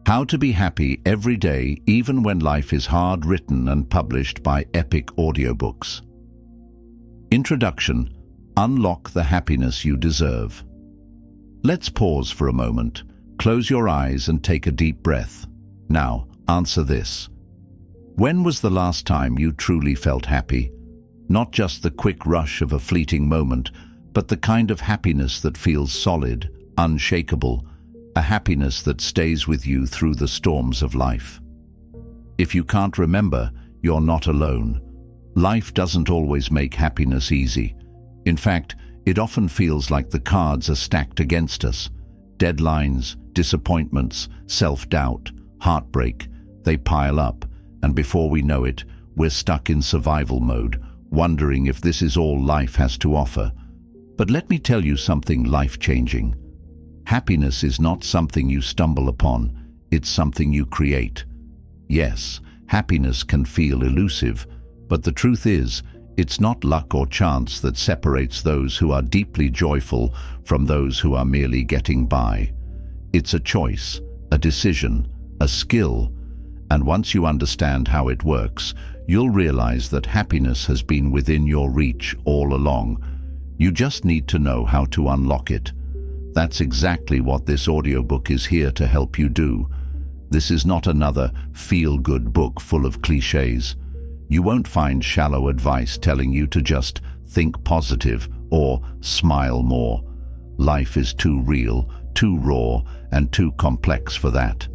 How to be happy every day, even when life is hard, written and published by Epic Audiobooks. Introduction: Unlock the happiness you deserve. Let's pause for a moment, close your eyes and take a deep breath. Now, answer this. When was the last time you truly felt happy? Not just the quick rush of a fleeting moment, but the kind of happiness that feels solid, unshakable, a happiness that stays with you through the storms of life. If you can't remember, you're not alone. Life doesn't always make happiness easy. In fact, it often feels like the cards are stacked against us. Deadlines, disappointments, self-doubt, heartbreak, they pile up, and before we know it, we're stuck in survival mode, wondering if this is all life has to offer. But let me tell you something life-changing. Happiness is not something you stumble upon, it's something you create. Yes, happiness can feel elusive, but the truth is, it's not luck or chance that separates those who are deeply joyful from those who are merely getting by. It's a choice, a decision, a skill, and once you understand how it works, you'll realize that happiness has been within your reach all along. You just need to know how to unlock it. That's exactly what this audiobook is here to help you do. This is not another feel-good book full of cliches. You won't find shallow advice telling you to just think positive or smile more. Life is too real, too raw, and too complex for that.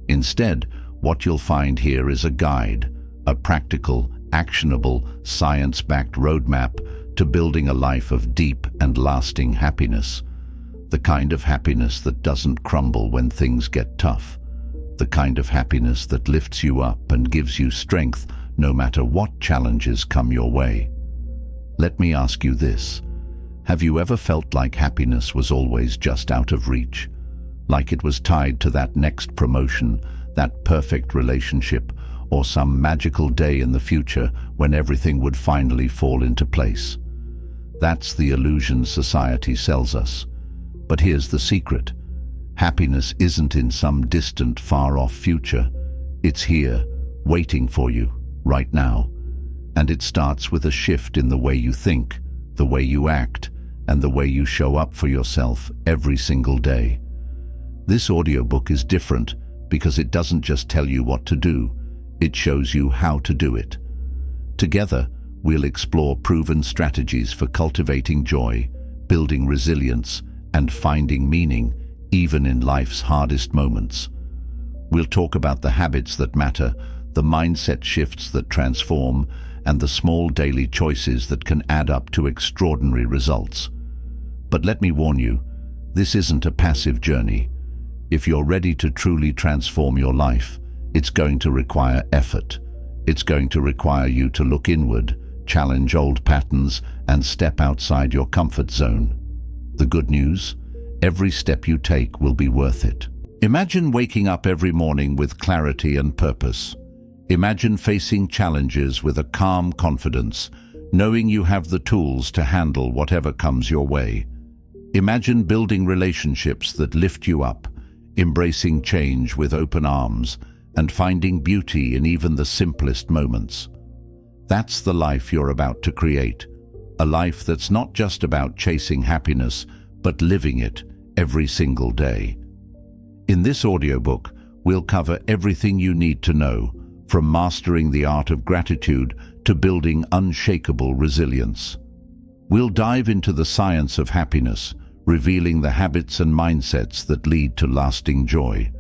Instead, what you'll find here is a guide, a practical, actionable, science-backed roadmap to building a life of deep and lasting happiness. The kind of happiness that doesn't crumble when things get tough. The kind of happiness that lifts you up and gives you strength no matter what challenges come your way. Let me ask you this. Have you ever felt like happiness was always just out of reach? Like it was tied to that next promotion, that perfect relationship, or some magical day in the future when everything would finally fall into place? That's the illusion society sells us. But here's the secret. Happiness isn't in some distant, far-off future. It's here, waiting for you, right now. And it starts with a shift in the way you think, the way you act, and the way you show up for yourself every single day. This audiobook is different because it doesn't just tell you what to do, it shows you how to do it. Together, we'll explore proven strategies for cultivating joy, building resilience, and finding meaning, even in life's hardest moments. We'll talk about the habits that matter, the mindset shifts that transform, and the small daily choices that can add up to extraordinary results. But let me warn you, this isn't a passive journey. If you're ready to truly transform your life, it's going to require effort. It's going to require you to look inward, challenge old patterns, and step outside your comfort zone. The good news? Every step you take will be worth it. Imagine waking up every morning with clarity and purpose. Imagine facing challenges with a calm confidence, knowing you have the tools to handle whatever comes your way. Imagine building relationships that lift you up, embracing change with open arms, and finding beauty in even the simplest moments. That's the life you're about to create. A life that's not just about chasing happiness, but living it every single day. In this audiobook, we'll cover everything you need to know, from mastering the art of gratitude to building unshakable resilience. We'll dive into the science of happiness, revealing the habits and mindsets that lead to lasting joy.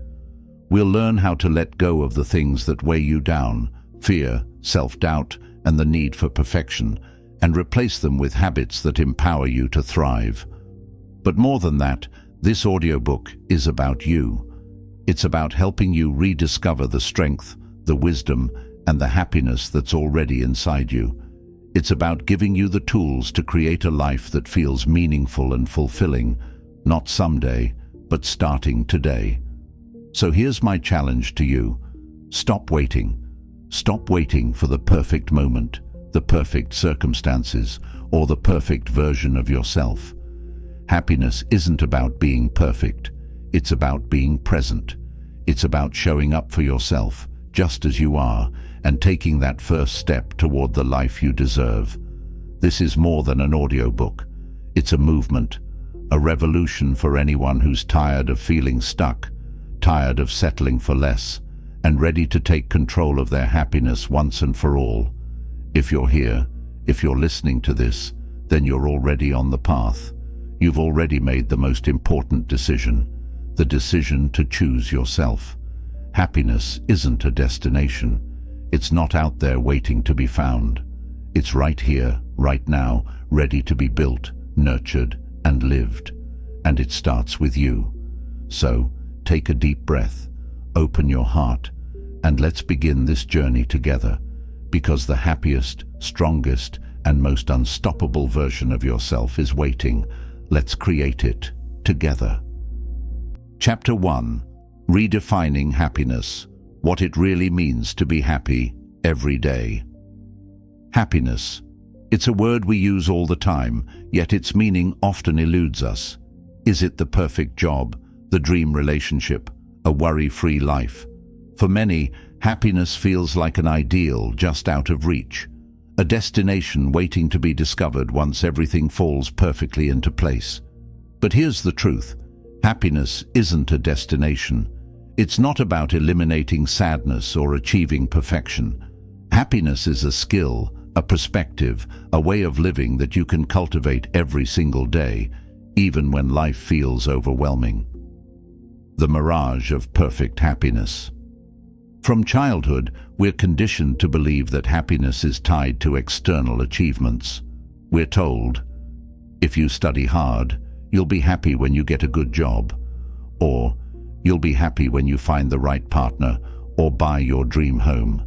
We'll learn how to let go of the things that weigh you down, fear, self-doubt, and the need for perfection, and replace them with habits that empower you to thrive. But more than that, this audiobook is about you. It's about helping you rediscover the strength, the wisdom, and the happiness that's already inside you. It's about giving you the tools to create a life that feels meaningful and fulfilling, not someday, but starting today. So here's my challenge to you. Stop waiting. Stop waiting for the perfect moment, the perfect circumstances, or the perfect version of yourself. Happiness isn't about being perfect. It's about being present. It's about showing up for yourself, just as you are, and taking that first step toward the life you deserve. This is more than an audiobook. It's a movement, a revolution for anyone who's tired of feeling stuck, tired of settling for less, and ready to take control of their happiness once and for all. If you're here, if you're listening to this, then you're already on the path. You've already made the most important decision, the decision to choose yourself. Happiness isn't a destination. It's not out there waiting to be found. It's right here, right now, ready to be built, nurtured, and lived. And it starts with you. So, take a deep breath, open your heart, and let's begin this journey together, because the happiest, strongest, and most unstoppable version of yourself is waiting. Let's create it together. Chapter 1. Redefining happiness. What it really means to be happy every day. Happiness. It's a word we use all the time, yet its meaning often eludes us. Is it the perfect job, the dream relationship, a worry-free life? For many, happiness feels like an ideal just out of reach, a destination waiting to be discovered once everything falls perfectly into place. But here's the truth. Happiness isn't a destination. It's not about eliminating sadness or achieving perfection. Happiness is a skill, a perspective, a way of living that you can cultivate every single day, even when life feels overwhelming. The mirage of perfect happiness. From childhood, we're conditioned to believe that happiness is tied to external achievements. We're told, if you study hard, you'll be happy when you get a good job, or you'll be happy when you find the right partner or buy your dream home.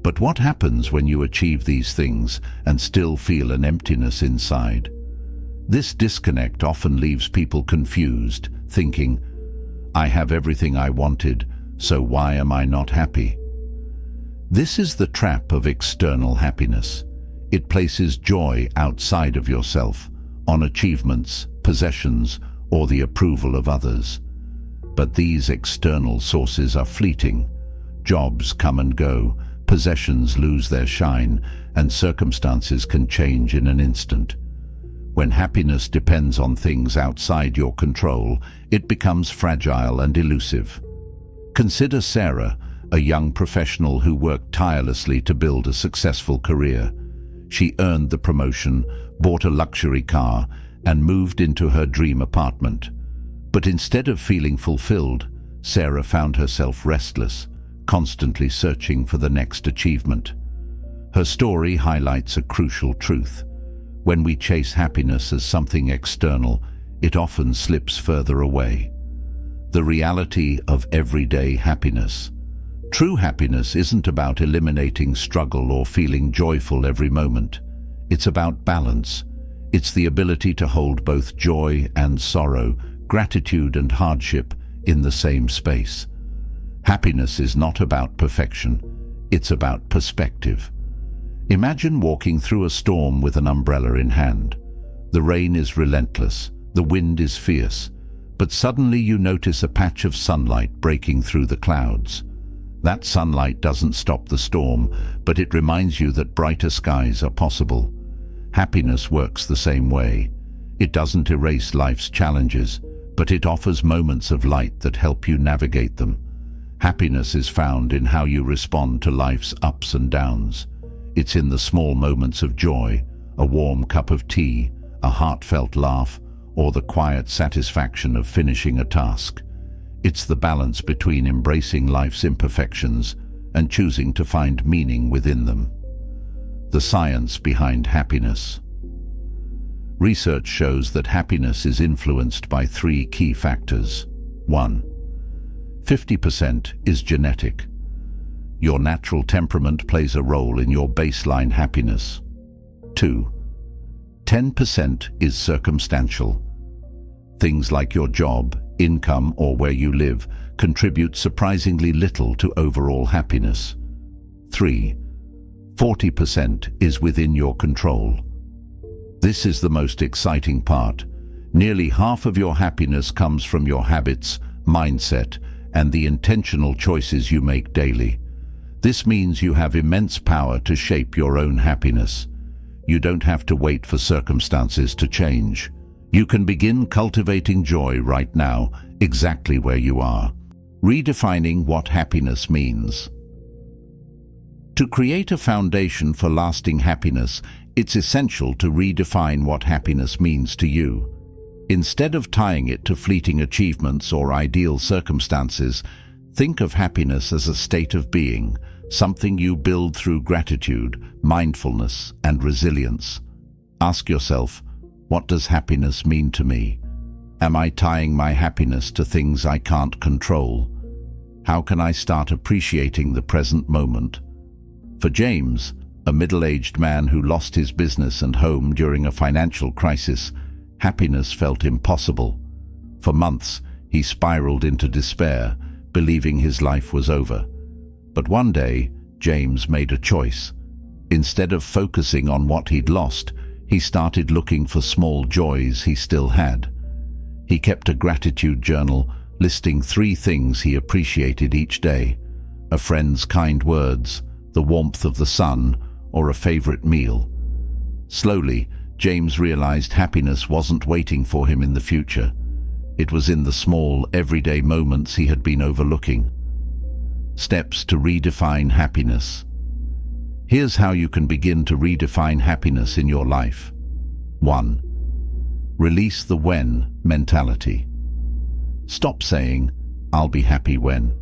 But what happens when you achieve these things and still feel an emptiness inside? This disconnect often leaves people confused, thinking, I have everything I wanted, so why am I not happy? This is the trap of external happiness. It places joy outside of yourself, on achievements, possessions, or the approval of others. But these external sources are fleeting. Jobs come and go, possessions lose their shine, and circumstances can change in an instant. When happiness depends on things outside your control, it becomes fragile and elusive. Consider Sarah, a young professional who worked tirelessly to build a successful career. She earned the promotion, bought a luxury car, and moved into her dream apartment. But instead of feeling fulfilled, Sarah found herself restless, constantly searching for the next achievement. Her story highlights a crucial truth. When we chase happiness as something external, it often slips further away. The reality of everyday happiness. True happiness isn't about eliminating struggle or feeling joyful every moment. It's about balance. It's the ability to hold both joy and sorrow, gratitude and hardship in the same space. Happiness is not about perfection. It's about perspective. Imagine walking through a storm with an umbrella in hand. The rain is relentless, the wind is fierce, but suddenly you notice a patch of sunlight breaking through the clouds. That sunlight doesn't stop the storm, but it reminds you that brighter skies are possible. Happiness works the same way. It doesn't erase life's challenges, but it offers moments of light that help you navigate them. Happiness is found in how you respond to life's ups and downs. It's in the small moments of joy, a warm cup of tea, a heartfelt laugh, or the quiet satisfaction of finishing a task. It's the balance between embracing life's imperfections and choosing to find meaning within them. The science behind happiness. Research shows that happiness is influenced by 3 key factors. 1. 50% is genetic. Your natural temperament plays a role in your baseline happiness. 2. 10% is circumstantial. Things like your job, income, or where you live contribute surprisingly little to overall happiness. 3. 40% is within your control. This is the most exciting part. Nearly half of your happiness comes from your habits, mindset, and the intentional choices you make daily. This means you have immense power to shape your own happiness. You don't have to wait for circumstances to change. You can begin cultivating joy right now, exactly where you are. Redefining what happiness means. To create a foundation for lasting happiness, it's essential to redefine what happiness means to you. Instead of tying it to fleeting achievements or ideal circumstances, think of happiness as a state of being, something you build through gratitude, mindfulness, and resilience. Ask yourself, what does happiness mean to me? Am I tying my happiness to things I can't control? How can I start appreciating the present moment? For James, a middle-aged man who lost his business and home during a financial crisis, happiness felt impossible. For months, he spiraled into despair, believing his life was over. But one day, James made a choice. Instead of focusing on what he'd lost, he started looking for small joys he still had. He kept a gratitude journal, listing 3 things he appreciated each day: a friend's kind words, the warmth of the sun, or a favorite meal. Slowly, James realized happiness wasn't waiting for him in the future. It was in the small, everyday moments he had been overlooking. Steps to redefine happiness. Here's how you can begin to redefine happiness in your life. 1. Release the when mentality. Stop saying, "I'll be happy when."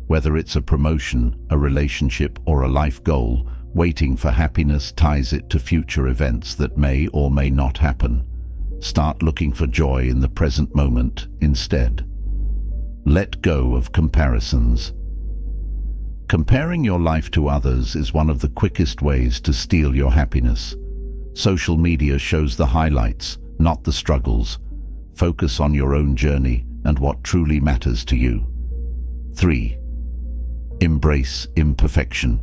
Whether it's a promotion, a relationship, or a life goal, waiting for happiness ties it to future events that may or may not happen. Start looking for joy in the present moment instead. Let go of comparisons. Comparing your life to others is one of the quickest ways to steal your happiness. Social media shows the highlights, not the struggles. Focus on your own journey and what truly matters to you. 3. Embrace imperfection.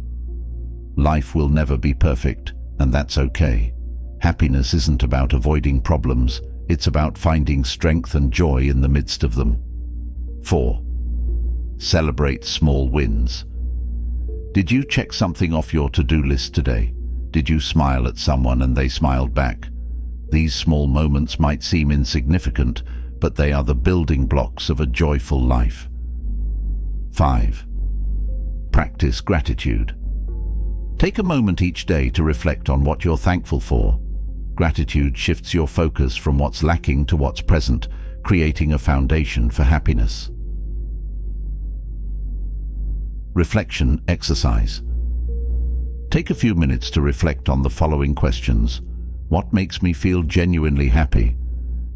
Life will never be perfect, and that's okay. Happiness isn't about avoiding problems, it's about finding strength and joy in the midst of them. 4. Celebrate small wins. Did you check something off your to-do list today? Did you smile at someone and they smiled back? These small moments might seem insignificant, but they are the building blocks of a joyful life. 5. Practice gratitude. Take a moment each day to reflect on what you're thankful for. Gratitude shifts your focus from what's lacking to what's present, creating a foundation for happiness. Reflection exercise. Take a few minutes to reflect on the following questions. What makes me feel genuinely happy?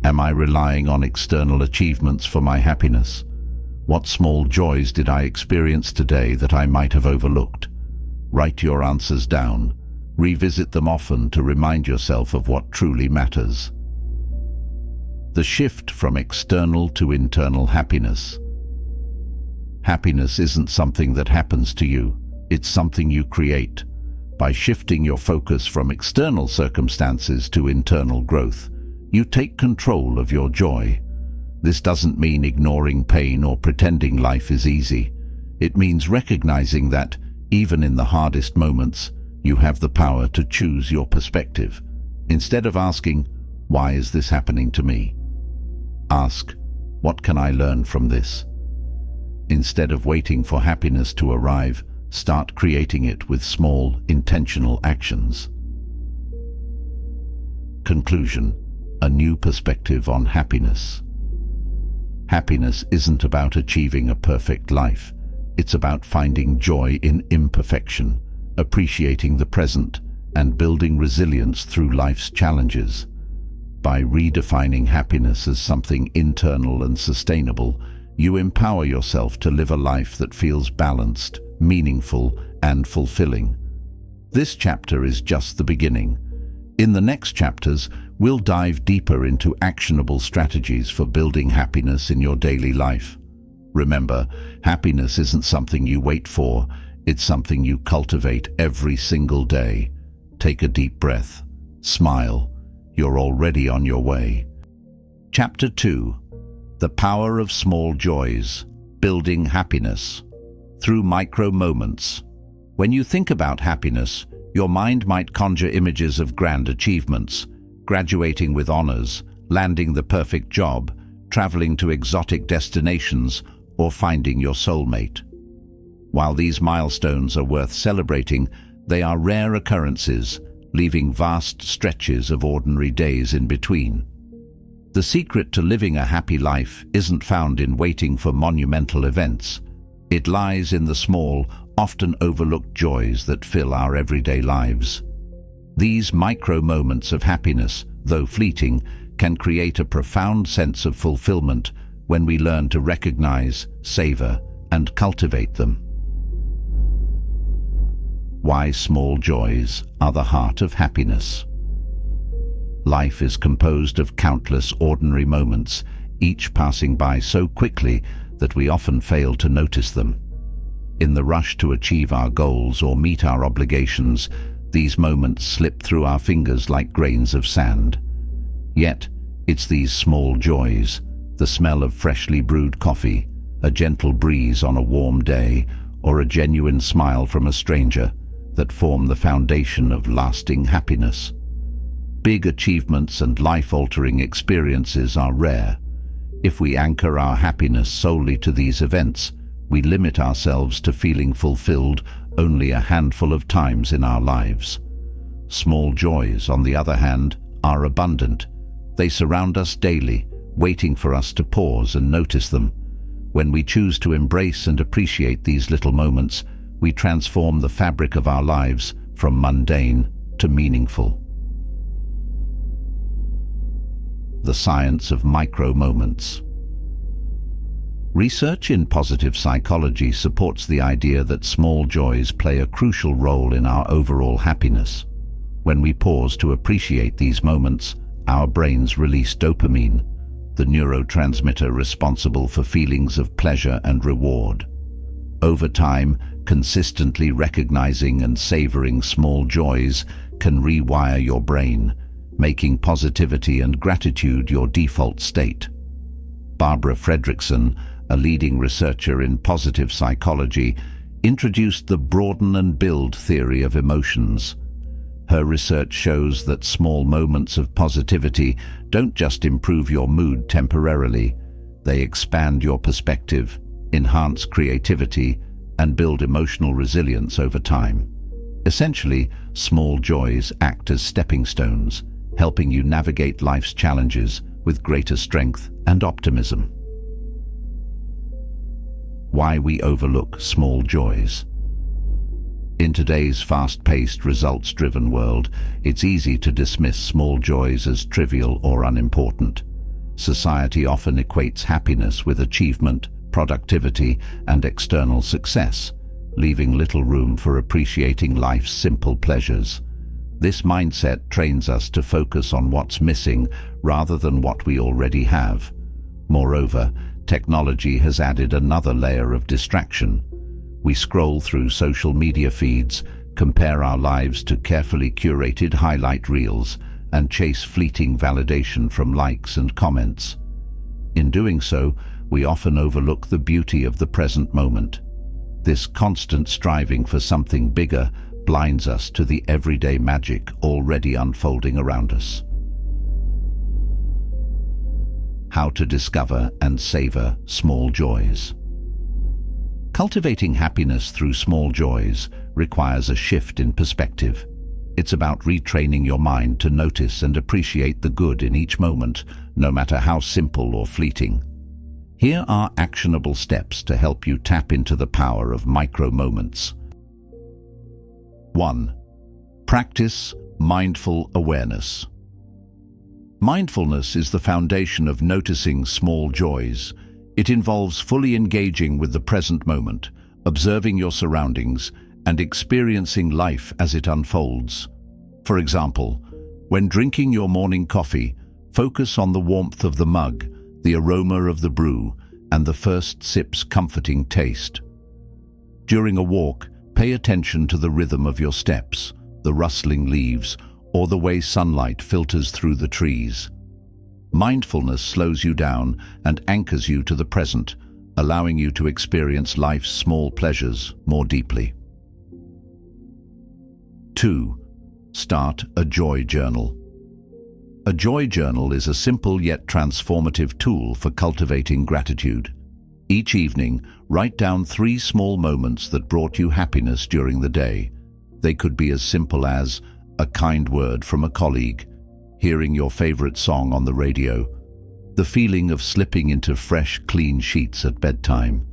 Am I relying on external achievements for my happiness? What small joys did I experience today that I might have overlooked? Write your answers down. Revisit them often to remind yourself of what truly matters. The shift from external to internal happiness. Happiness isn't something that happens to you, it's something you create. By shifting your focus from external circumstances to internal growth, you take control of your joy. This doesn't mean ignoring pain or pretending life is easy. It means recognizing that, even in the hardest moments, you have the power to choose your perspective. Instead of asking, "Why is this happening to me?" ask, "What can I learn from this?" Instead of waiting for happiness to arrive, start creating it with small, intentional actions. Conclusion: a new perspective on happiness. Happiness isn't about achieving a perfect life. It's about finding joy in imperfection, appreciating the present, and building resilience through life's challenges. By redefining happiness as something internal and sustainable, you empower yourself to live a life that feels balanced, meaningful, and fulfilling. This chapter is just the beginning. In the next chapters, we'll dive deeper into actionable strategies for building happiness in your daily life. Remember, happiness isn't something you wait for, it's something you cultivate every single day. Take a deep breath. Smile. You're already on your way. Chapter 2. The Power of Small Joys. Building happiness through micro moments. When you think about happiness, your mind might conjure images of grand achievements, graduating with honors, landing the perfect job, traveling to exotic destinations, or finding your soulmate. While these milestones are worth celebrating, they are rare occurrences, leaving vast stretches of ordinary days in between. The secret to living a happy life isn't found in waiting for monumental events. It lies in the small, often overlooked joys that fill our everyday lives. These micro moments of happiness, though fleeting, can create a profound sense of fulfillment when we learn to recognize, savor, and cultivate them. Why small joys are the heart of happiness. Life is composed of countless ordinary moments, each passing by so quickly that we often fail to notice them. In the rush to achieve our goals or meet our obligations, these moments slip through our fingers like grains of sand. Yet, it's these small joys, the smell of freshly brewed coffee, a gentle breeze on a warm day, or a genuine smile from a stranger, that form the foundation of lasting happiness. Big achievements and life-altering experiences are rare. If we anchor our happiness solely to these events, we limit ourselves to feeling fulfilled only a handful of times in our lives. Small joys, on the other hand, are abundant. They surround us daily, waiting for us to pause and notice them. When we choose to embrace and appreciate these little moments, we transform the fabric of our lives from mundane to meaningful. The science of micro moments. Research in positive psychology supports the idea that small joys play a crucial role in our overall happiness. When we pause to appreciate these moments, our brains release dopamine, the neurotransmitter responsible for feelings of pleasure and reward. Over time, consistently recognizing and savoring small joys can rewire your brain, making positivity and gratitude your default state. Barbara Fredrickson, a leading researcher in positive psychology, introduced the broaden and build theory of emotions. Her research shows that small moments of positivity don't just improve your mood temporarily, they expand your perspective, enhance creativity, and build emotional resilience over time. Essentially, small joys act as stepping stones, helping you navigate life's challenges with greater strength and optimism. Why we overlook small joys. In today's fast-paced, results-driven world, it's easy to dismiss small joys as trivial or unimportant. Society often equates happiness with achievement, productivity, and external success, leaving little room for appreciating life's simple pleasures. This mindset trains us to focus on what's missing rather than what we already have. Moreover, technology has added another layer of distraction. We scroll through social media feeds, compare our lives to carefully curated highlight reels, and chase fleeting validation from likes and comments. In doing so, we often overlook the beauty of the present moment. This constant striving for something bigger blinds us to the everyday magic already unfolding around us. How to discover and savor small joys. Cultivating happiness through small joys requires a shift in perspective. It's about retraining your mind to notice and appreciate the good in each moment, no matter how simple or fleeting. Here are actionable steps to help you tap into the power of micro moments. 1. Practice mindful awareness. Mindfulness is the foundation of noticing small joys. It involves fully engaging with the present moment, observing your surroundings, and experiencing life as it unfolds. For example, when drinking your morning coffee, focus on the warmth of the mug, the aroma of the brew, and the first sip's comforting taste. During a walk, pay attention to the rhythm of your steps, the rustling leaves, or the way sunlight filters through the trees. Mindfulness slows you down and anchors you to the present, allowing you to experience life's small pleasures more deeply. 2. Start a joy journal. A joy journal is a simple yet transformative tool for cultivating gratitude. Each evening, write down 3 small moments that brought you happiness during the day. They could be as simple as a kind word from a colleague, hearing your favorite song on the radio, the feeling of slipping into fresh, clean sheets at bedtime.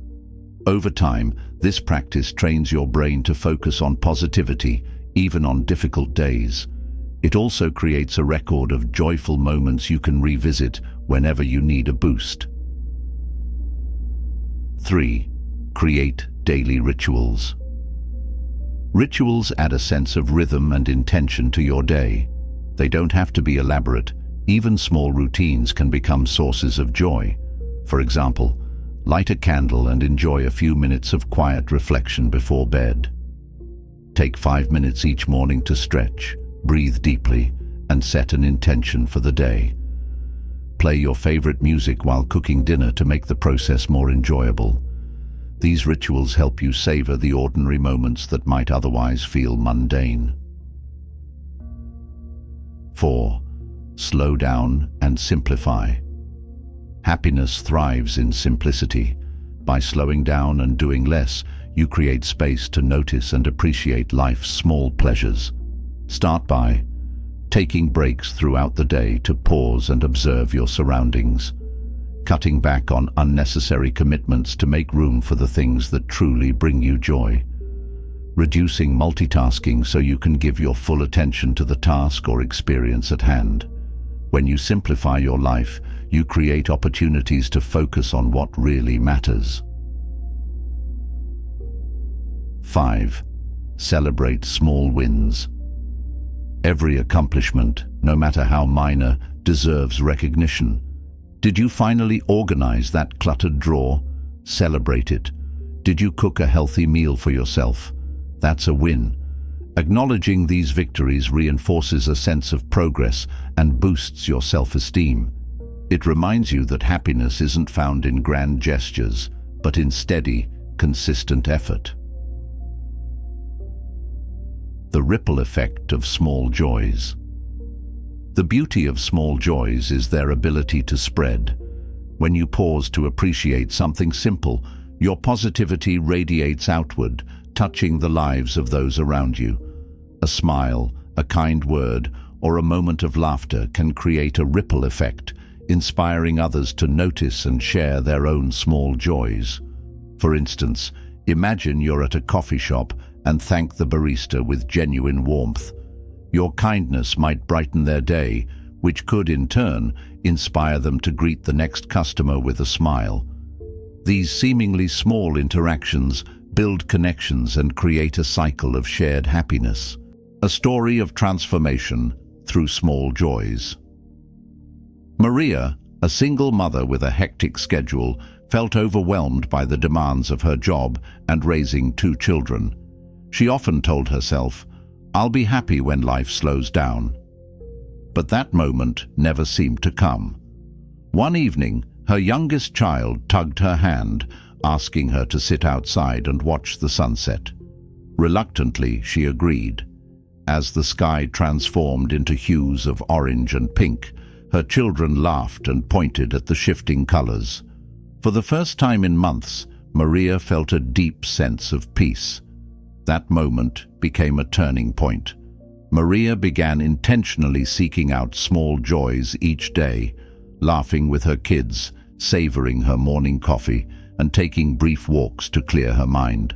Over time, this practice trains your brain to focus on positivity, even on difficult days. It also creates a record of joyful moments you can revisit whenever you need a boost. 3. Create daily rituals. Rituals add a sense of rhythm and intention to your day. They don't have to be elaborate. Even small routines can become sources of joy. For example, light a candle and enjoy a few minutes of quiet reflection before bed. Take 5 minutes each morning to stretch, breathe deeply, and set an intention for the day. Play your favorite music while cooking dinner to make the process more enjoyable. These rituals help you savor the ordinary moments that might otherwise feel mundane. 4. Slow down and simplify. Happiness thrives in simplicity. By slowing down and doing less, you create space to notice and appreciate life's small pleasures. Start by taking breaks throughout the day to pause and observe your surroundings, cutting back on unnecessary commitments to make room for the things that truly bring you joy, reducing multitasking so you can give your full attention to the task or experience at hand. When you simplify your life, you create opportunities to focus on what really matters. 5. Celebrate small wins. Every accomplishment, no matter how minor, deserves recognition. Did you finally organize that cluttered drawer? Celebrate it. Did you cook a healthy meal for yourself? That's a win. Acknowledging these victories reinforces a sense of progress and boosts your self-esteem. It reminds you that happiness isn't found in grand gestures, but in steady, consistent effort. The ripple effect of small joys. The beauty of small joys is their ability to spread. When you pause to appreciate something simple, your positivity radiates outward, touching the lives of those around you. A smile, a kind word, or a moment of laughter can create a ripple effect, inspiring others to notice and share their own small joys. For instance, imagine you're at a coffee shop and thank the barista with genuine warmth. Your kindness might brighten their day, which could, in turn, inspire them to greet the next customer with a smile. These seemingly small interactions build connections and create a cycle of shared happiness. A story of transformation through small joys. Maria, a single mother with a hectic schedule, felt overwhelmed by the demands of her job and raising 2 children. She often told herself, "I'll be happy when life slows down." But that moment never seemed to come. One evening, her youngest child tugged her hand, asking her to sit outside and watch the sunset. Reluctantly, she agreed. As the sky transformed into hues of orange and pink, her children laughed and pointed at the shifting colors. For the first time in months, Maria felt a deep sense of peace. That moment became a turning point. Maria began intentionally seeking out small joys each day, laughing with her kids, savoring her morning coffee, and taking brief walks to clear her mind.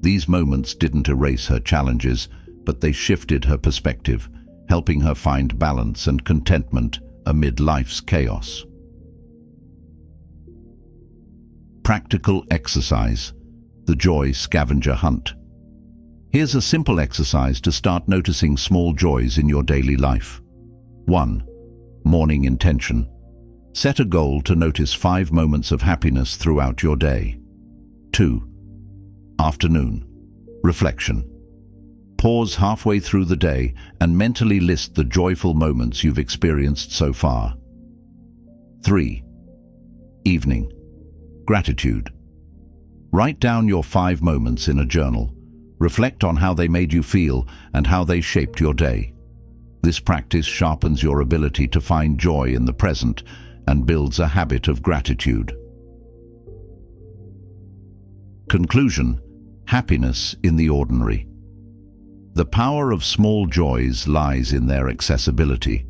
These moments didn't erase her challenges, but they shifted her perspective, helping her find balance and contentment amid life's chaos. Practical exercise. The joy scavenger hunt. Here's a simple exercise to start noticing small joys in your daily life. 1. Morning intention. Set a goal to notice 5 moments of happiness throughout your day. 2. Afternoon. Reflection. Pause halfway through the day and mentally list the joyful moments you've experienced so far. 3. Evening. Gratitude. Write down your 5 moments in a journal. Reflect on how they made you feel and how they shaped your day. This practice sharpens your ability to find joy in the present and builds a habit of gratitude. Conclusion: happiness in the ordinary. The power of small joys lies in their accessibility.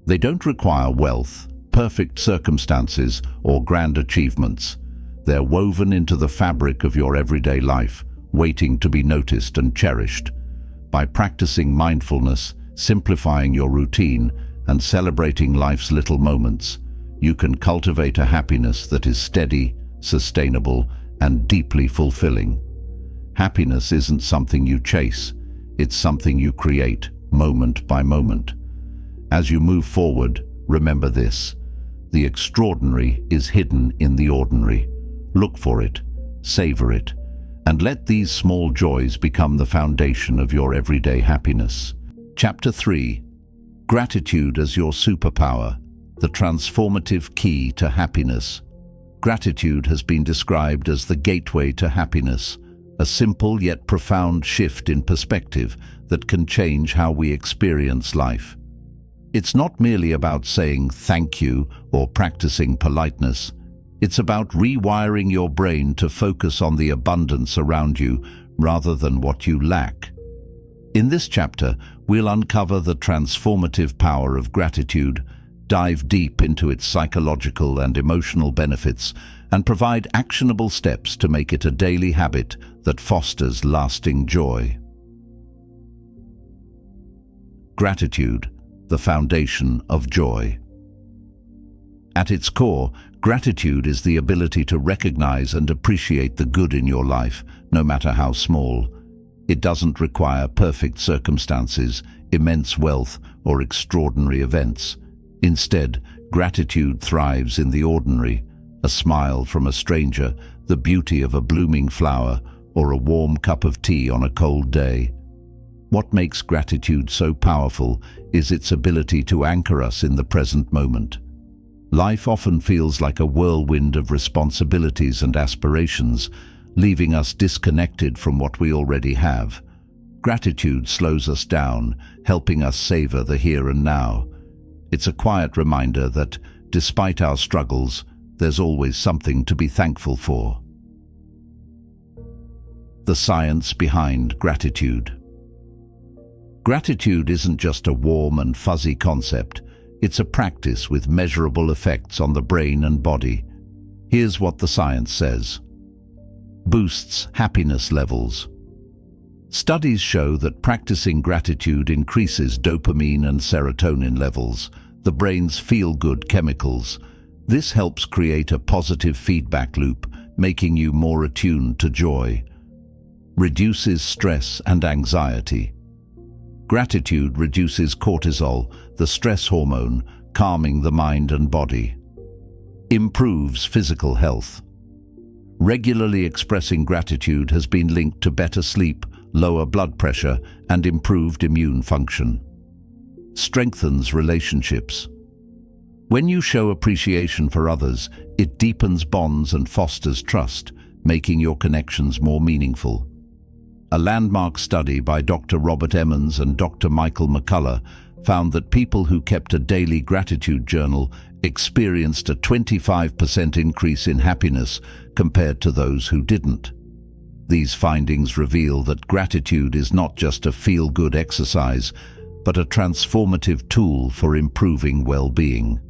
They don't require wealth, perfect circumstances, or grand achievements. They're woven into the fabric of your everyday life, waiting to be noticed and cherished. By practicing mindfulness, simplifying your routine, and celebrating life's little moments, you can cultivate a happiness that is steady, sustainable, and deeply fulfilling. Happiness isn't something you chase, it's something you create, moment by moment. As you move forward, remember this: the extraordinary is hidden in the ordinary. Look for it, savor it, and let these small joys become the foundation of your everyday happiness. Chapter 3: Gratitude as your superpower, the transformative key to happiness. Gratitude has been described as the gateway to happiness, a simple yet profound shift in perspective that can change how we experience life. It's not merely about saying thank you or practicing politeness. It's about rewiring your brain to focus on the abundance around you rather than what you lack. In this chapter, we'll uncover the transformative power of gratitude, dive deep into its psychological and emotional benefits, and provide actionable steps to make it a daily habit that fosters lasting joy. Gratitude, the foundation of joy. At its core, gratitude is the ability to recognize and appreciate the good in your life, no matter how small. It doesn't require perfect circumstances, immense wealth, or extraordinary events. Instead, gratitude thrives in the ordinary: a smile from a stranger, the beauty of a blooming flower, or a warm cup of tea on a cold day. What makes gratitude so powerful is its ability to anchor us in the present moment. Life often feels like a whirlwind of responsibilities and aspirations, leaving us disconnected from what we already have. Gratitude slows us down, helping us savor the here and now. It's a quiet reminder that, despite our struggles, there's always something to be thankful for. The science behind gratitude. Gratitude isn't just a warm and fuzzy concept. It's a practice with measurable effects on the brain and body. Here's what the science says. Boosts happiness levels. Studies show that practicing gratitude increases dopamine and serotonin levels, the brain's feel-good chemicals. This helps create a positive feedback loop, making you more attuned to joy. Reduces stress and anxiety. Gratitude reduces cortisol, the stress hormone, calming the mind and body. Improves physical health. Regularly expressing gratitude has been linked to better sleep, lower blood pressure, and improved immune function. Strengthens relationships. When you show appreciation for others, it deepens bonds and fosters trust, making your connections more meaningful. A landmark study by Dr. Robert Emmons and Dr. Michael McCullough found that people who kept a daily gratitude journal experienced a 25% increase in happiness compared to those who didn't. These findings reveal that gratitude is not just a feel-good exercise, but a transformative tool for improving well-being.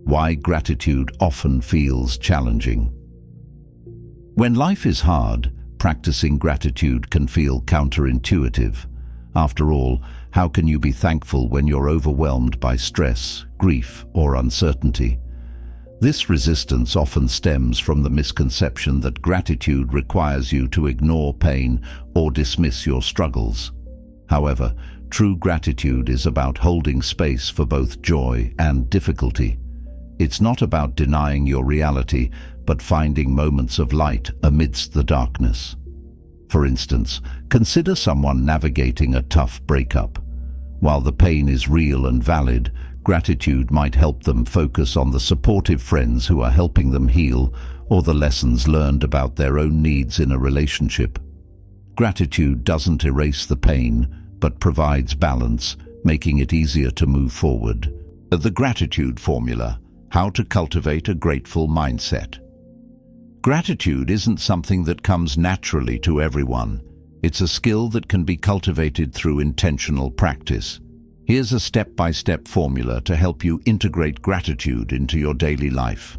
Why gratitude often feels challenging. When life is hard, practicing gratitude can feel counterintuitive. After all, how can you be thankful when you're overwhelmed by stress, grief, or uncertainty? This resistance often stems from the misconception that gratitude requires you to ignore pain or dismiss your struggles. However, true gratitude is about holding space for both joy and difficulty. It's not about denying your reality, but finding moments of light amidst the darkness. For instance, consider someone navigating a tough breakup. While the pain is real and valid, gratitude might help them focus on the supportive friends who are helping them heal, or the lessons learned about their own needs in a relationship. Gratitude doesn't erase the pain, but provides balance, making it easier to move forward. The Gratitude Formula: How to Cultivate a Grateful Mindset. Gratitude isn't something that comes naturally to everyone. It's a skill that can be cultivated through intentional practice. Here's a step-by-step formula to help you integrate gratitude into your daily life.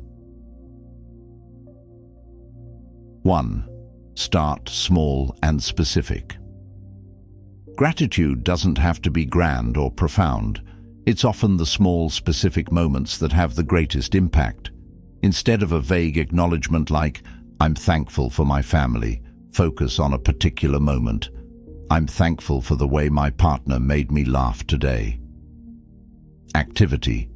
1. Start small and specific. Gratitude doesn't have to be grand or profound. It's often the small, specific moments that have the greatest impact. Instead of a vague acknowledgement like, "I'm thankful for my family," focus on a particular moment. "I'm thankful for the way my partner made me laugh today." Activity.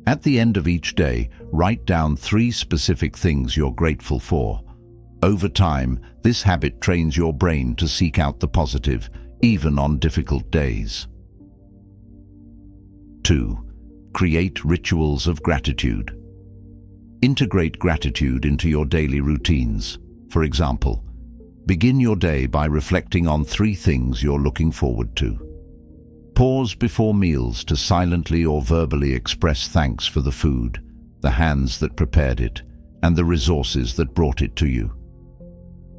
At the end of each day, write down 3 specific things you're grateful for. Over time, this habit trains your brain to seek out the positive, even on difficult days. 2. Create rituals of gratitude. Integrate gratitude into your daily routines. For example, begin your day by reflecting on 3 things you're looking forward to. Pause before meals to silently or verbally express thanks for the food, the hands that prepared it, and the resources that brought it to you.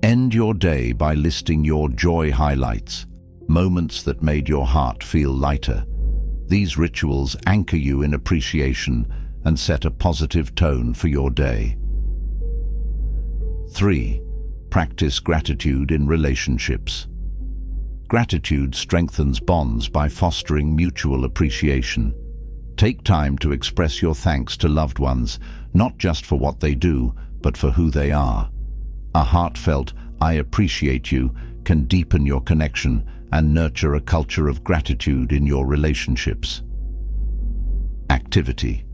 End your day by listing your joy highlights, moments that made your heart feel lighter. These rituals anchor you in appreciation and set a positive tone for your day. 3. Practice gratitude in relationships. Gratitude strengthens bonds by fostering mutual appreciation. Take time to express your thanks to loved ones, not just for what they do, but for who they are. A heartfelt "I appreciate you" can deepen your connection and nurture a culture of gratitude in your relationships. Activity.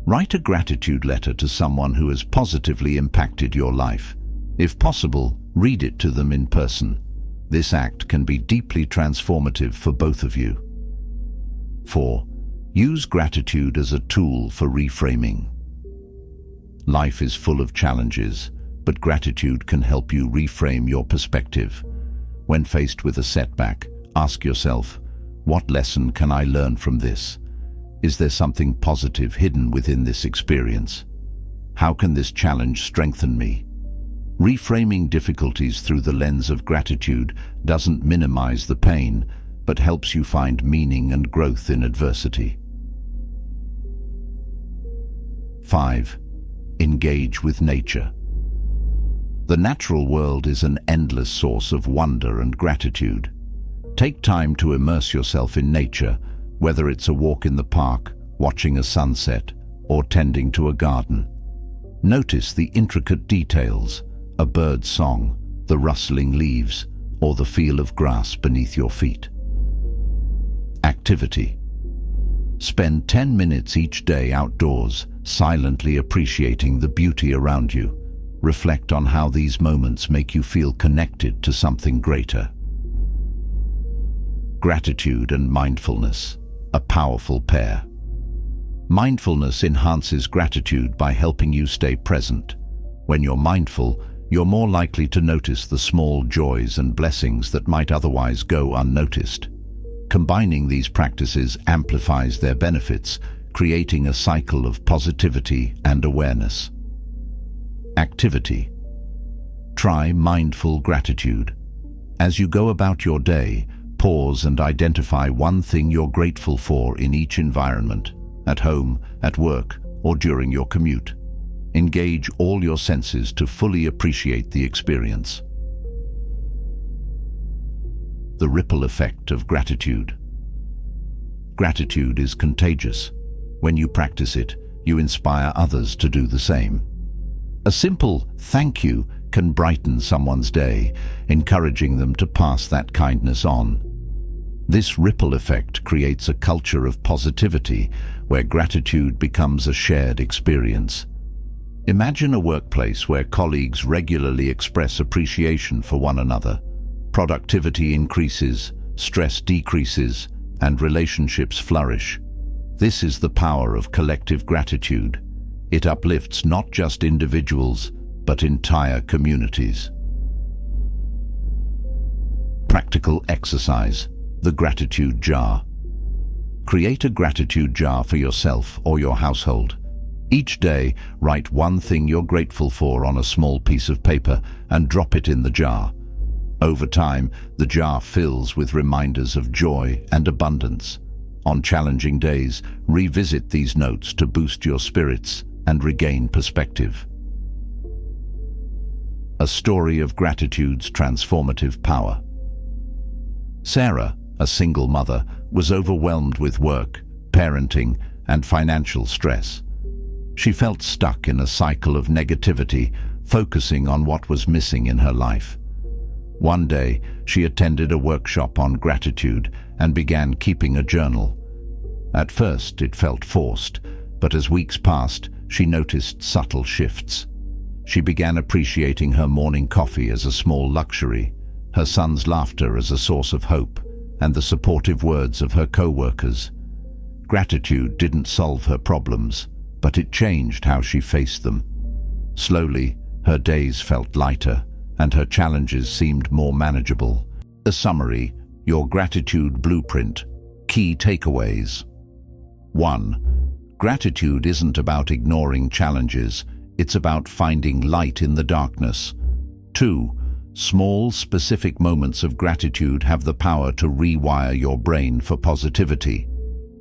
Write a gratitude letter to someone who has positively impacted your life. If possible, read it to them in person. This act can be deeply transformative for both of you. 4. Use gratitude as a tool for reframing. Life is full of challenges, but gratitude can help you reframe your perspective. When faced with a setback, ask yourself, what lesson can I learn from this? Is there something positive hidden within this experience? How can this challenge strengthen me? Reframing difficulties through the lens of gratitude doesn't minimize the pain, but helps you find meaning and growth in adversity. 5. Engage with nature. The natural world is an endless source of wonder and gratitude. Take time to immerse yourself in nature, whether it's a walk in the park, watching a sunset, or tending to a garden. Notice the intricate details, a bird's song, the rustling leaves, or the feel of grass beneath your feet. Activity. Spend 10 minutes each day outdoors, silently appreciating the beauty around you. Reflect on how these moments make you feel connected to something greater. Gratitude and mindfulness, a powerful pair. Mindfulness enhances gratitude by helping you stay present. When you're mindful, you're more likely to notice the small joys and blessings that might otherwise go unnoticed. Combining these practices amplifies their benefits, creating a cycle of positivity and awareness. Activity. Try mindful gratitude. As you go about your day, pause and identify one thing you're grateful for in each environment, at home, at work, or during your commute. Engage all your senses to fully appreciate the experience. The ripple effect of gratitude. Gratitude is contagious. When you practice it, you inspire others to do the same. A simple "thank you" can brighten someone's day, encouraging them to pass that kindness on. This ripple effect creates a culture of positivity where gratitude becomes a shared experience. Imagine a workplace where colleagues regularly express appreciation for one another. Productivity increases, stress decreases, and relationships flourish. This is the power of collective gratitude. It uplifts not just individuals, but entire communities. Practical exercise: the gratitude jar. Create a gratitude jar for yourself or your household. Each day, write one thing you're grateful for on a small piece of paper and drop it in the jar. Over time, the jar fills with reminders of joy and abundance. On challenging days, revisit these notes to boost your spirits and regain perspective. A story of gratitude's transformative power. Sarah, a single mother, was overwhelmed with work, parenting, and financial stress. She felt stuck in a cycle of negativity, focusing on what was missing in her life. One day, she attended a workshop on gratitude and began keeping a journal. At first, it felt forced, but as weeks passed, she noticed subtle shifts. She began appreciating her morning coffee as a small luxury, her son's laughter as a source of hope, and the supportive words of her co-workers. Gratitude didn't solve her problems, but it changed how she faced them. Slowly, her days felt lighter, and her challenges seemed more manageable. A summary: your gratitude blueprint. Key takeaways. 1. Gratitude isn't about ignoring challenges, it's about finding light in the darkness. 2. Small, specific moments of gratitude have the power to rewire your brain for positivity.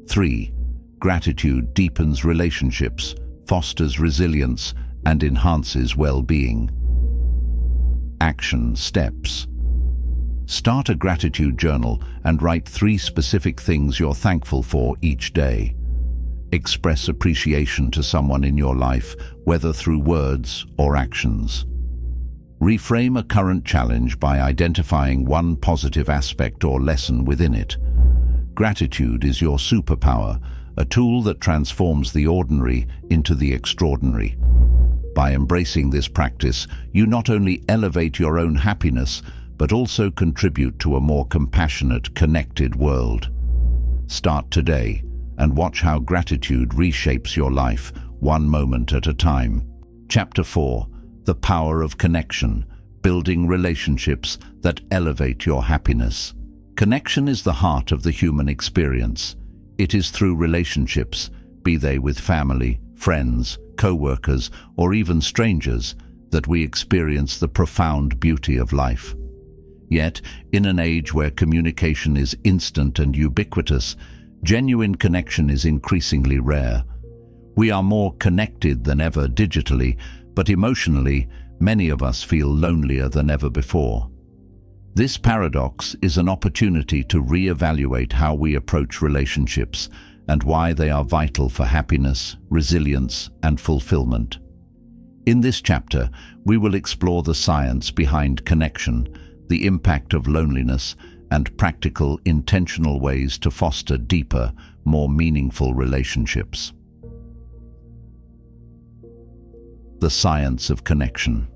3. Gratitude deepens relationships, fosters resilience, and enhances well-being. Action steps. Start a gratitude journal and write 3 specific things you're thankful for each day. Express appreciation to someone in your life, whether through words or actions. Reframe a current challenge by identifying one positive aspect or lesson within it. Gratitude is your superpower, a tool that transforms the ordinary into the extraordinary. By embracing this practice, you not only elevate your own happiness, but also contribute to a more compassionate, connected world. Start today and watch how gratitude reshapes your life, one moment at a time. Chapter 4. The Power of Connection: Building Relationships that Elevate Your Happiness. Connection is the heart of the human experience. It is through relationships, be they with family, friends, co-workers, or even strangers, that we experience the profound beauty of life. Yet, in an age where communication is instant and ubiquitous, genuine connection is increasingly rare. We are more connected than ever digitally, but emotionally, many of us feel lonelier than ever before. This paradox is an opportunity to re-evaluate how we approach relationships and why they are vital for happiness, resilience, and fulfillment. In this chapter, we will explore the science behind connection, the impact of loneliness, and practical, intentional ways to foster deeper, more meaningful relationships. The science of connection.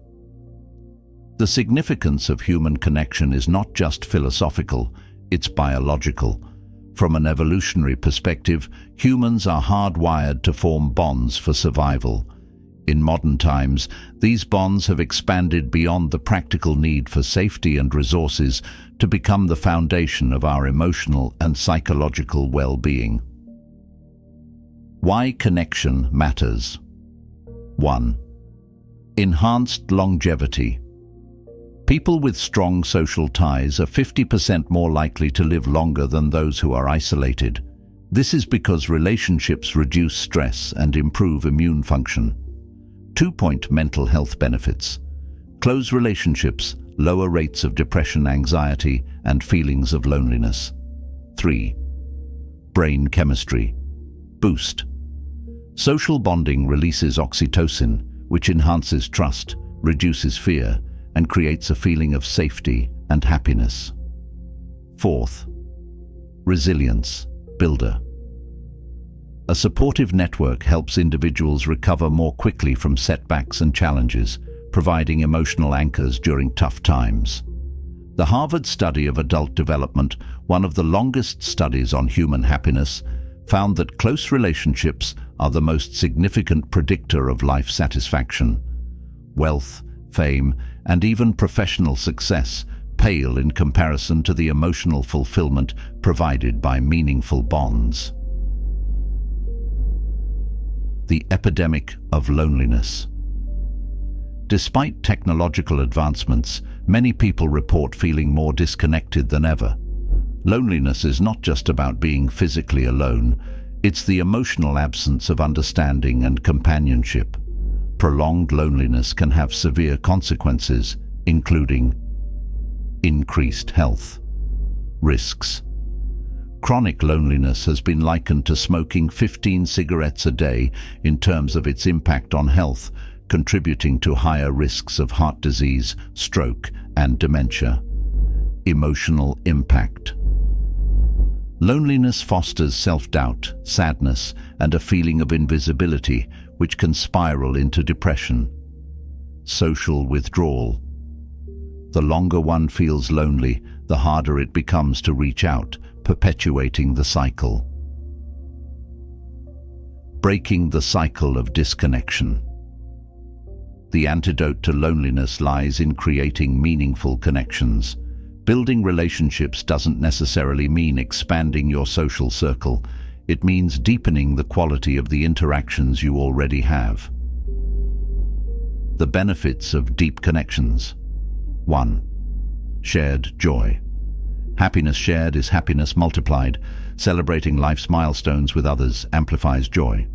The significance of human connection is not just philosophical, it's biological. From an evolutionary perspective, humans are hardwired to form bonds for survival. In modern times, these bonds have expanded beyond the practical need for safety and resources to become the foundation of our emotional and psychological well-being. Why connection matters. 1. Enhanced longevity. People with strong social ties are 50% more likely to live longer than those who are isolated. This is because relationships reduce stress and improve immune function. 2-point mental health benefits. Close relationships lower rates of depression, anxiety, and feelings of loneliness. 3. Brain chemistry. Boost. Social bonding releases oxytocin, which enhances trust, reduces fear, and creates a feeling of safety and happiness. 4th. Resilience builder. A supportive network helps individuals recover more quickly from setbacks and challenges, providing emotional anchors during tough times. The Harvard study of adult development, one of the longest studies on human happiness, found that close relationships are the most significant predictor of life satisfaction. Wealth, fame, and even professional success pale in comparison to the emotional fulfillment provided by meaningful bonds. The epidemic of loneliness. Despite technological advancements, many people report feeling more disconnected than ever. Loneliness is not just about being physically alone, it's the emotional absence of understanding and companionship. Prolonged loneliness can have severe consequences, including increased health risks. Chronic loneliness has been likened to smoking 15 cigarettes a day in terms of its impact on health, contributing to higher risks of heart disease, stroke, and dementia. Emotional impact. Loneliness fosters self-doubt, sadness, and a feeling of invisibility, which can spiral into depression. Social withdrawal. The longer one feels lonely, the harder it becomes to reach out, perpetuating the cycle. Breaking the cycle of disconnection. The antidote to loneliness lies in creating meaningful connections. Building relationships doesn't necessarily mean expanding your social circle. It means deepening the quality of the interactions you already have. The benefits of deep connections. 1. Shared joy. Happiness shared is happiness multiplied. Celebrating life's milestones with others amplifies joy.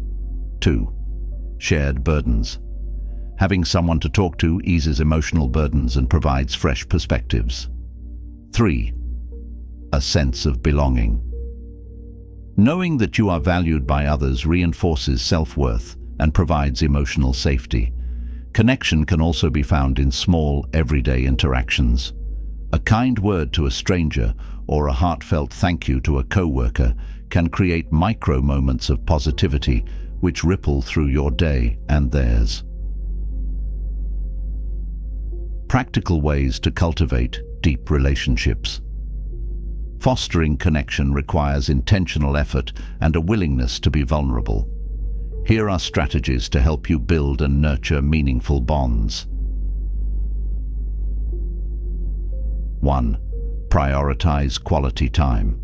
2. Shared burdens. Having someone to talk to eases emotional burdens and provides fresh perspectives. 3. A sense of belonging. Knowing that you are valued by others reinforces self-worth and provides emotional safety. Connection can also be found in small, everyday interactions. A kind word to a stranger or a heartfelt thank you to a coworker can create micro moments of positivity which ripple through your day and theirs. Practical ways to cultivate deep relationships. Fostering connection requires intentional effort and a willingness to be vulnerable. Here are strategies to help you build and nurture meaningful bonds. 1. Prioritize quality time.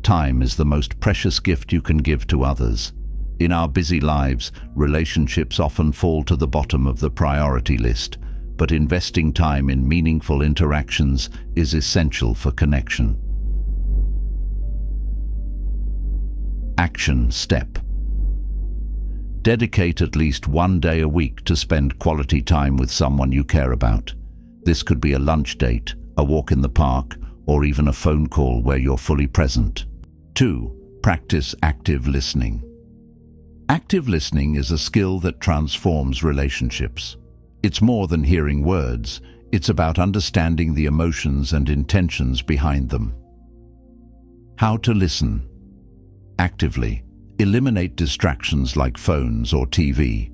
Time is the most precious gift you can give to others. In our busy lives, relationships often fall to the bottom of the priority list, but investing time in meaningful interactions is essential for connection. Action step. Dedicate at least one day a week to spend quality time with someone you care about. This could be a lunch date, a walk in the park, or even a phone call where you're fully present. 2. Practice active listening. Active listening is a skill that transforms relationships. It's more than hearing words, it's about understanding the emotions and intentions behind them. How to listen. Actively. Eliminate distractions like phones or TV.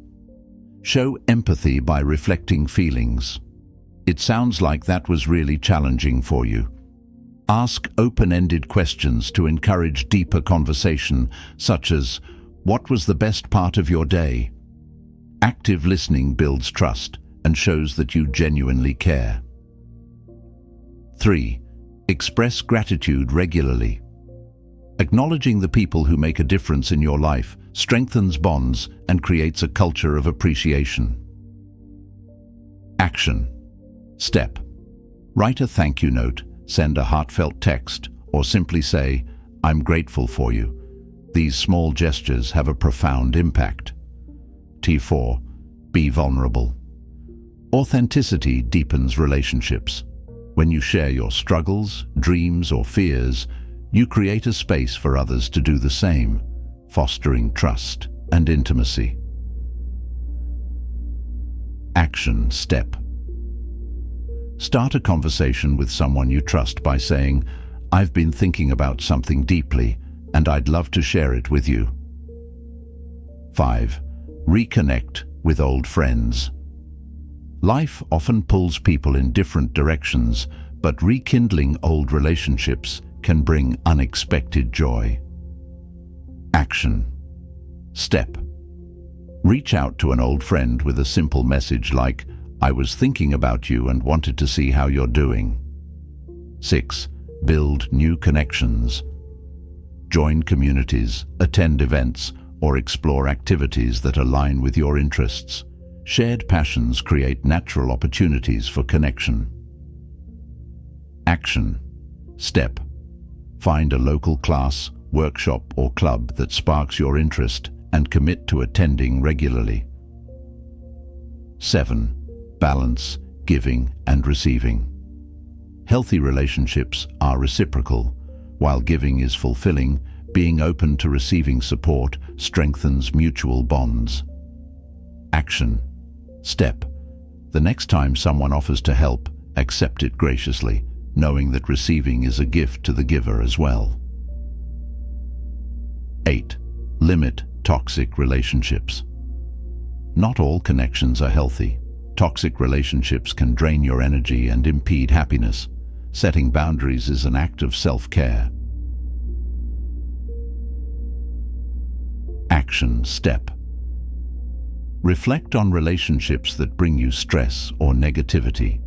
Show empathy by reflecting feelings. It sounds like that was really challenging for you. Ask open-ended questions to encourage deeper conversation, such as, "What was the best part of your day?" Active listening builds trust and shows that you genuinely care. 3. Express gratitude regularly. Acknowledging the people who make a difference in your life strengthens bonds and creates a culture of appreciation. Action step. Write a thank you note, send a heartfelt text, or simply say, "I'm grateful for you." These small gestures have a profound impact. T4. Be vulnerable. Authenticity deepens relationships. When you share your struggles, dreams, or fears, you create a space for others to do the same, fostering trust and intimacy. Action step. Start a conversation with someone you trust by saying, "I've been thinking about something deeply, and I'd love to share it with you." 5. Reconnect with old friends. Life often pulls people in different directions, but rekindling old relationships can bring unexpected joy. Action. Step: reach out to an old friend with a simple message like, "I was thinking about you and wanted to see how you're doing." 6. Build new connections. Join communities, attend events, or explore activities that align with your interests. Shared passions create natural opportunities for connection. Action. Step: find a local class, workshop, or club that sparks your interest and commit to attending regularly. 7. Balance giving and receiving. Healthy relationships are reciprocal. While giving is fulfilling, being open to receiving support strengthens mutual bonds. Action. Step: the next time someone offers to help, accept it graciously, knowing that receiving is a gift to the giver as well. 8. Limit toxic relationships. Not all connections are healthy. Toxic relationships can drain your energy and impede happiness. Setting boundaries is an act of self-care. Action. Step: reflect on relationships that bring you stress or negativity.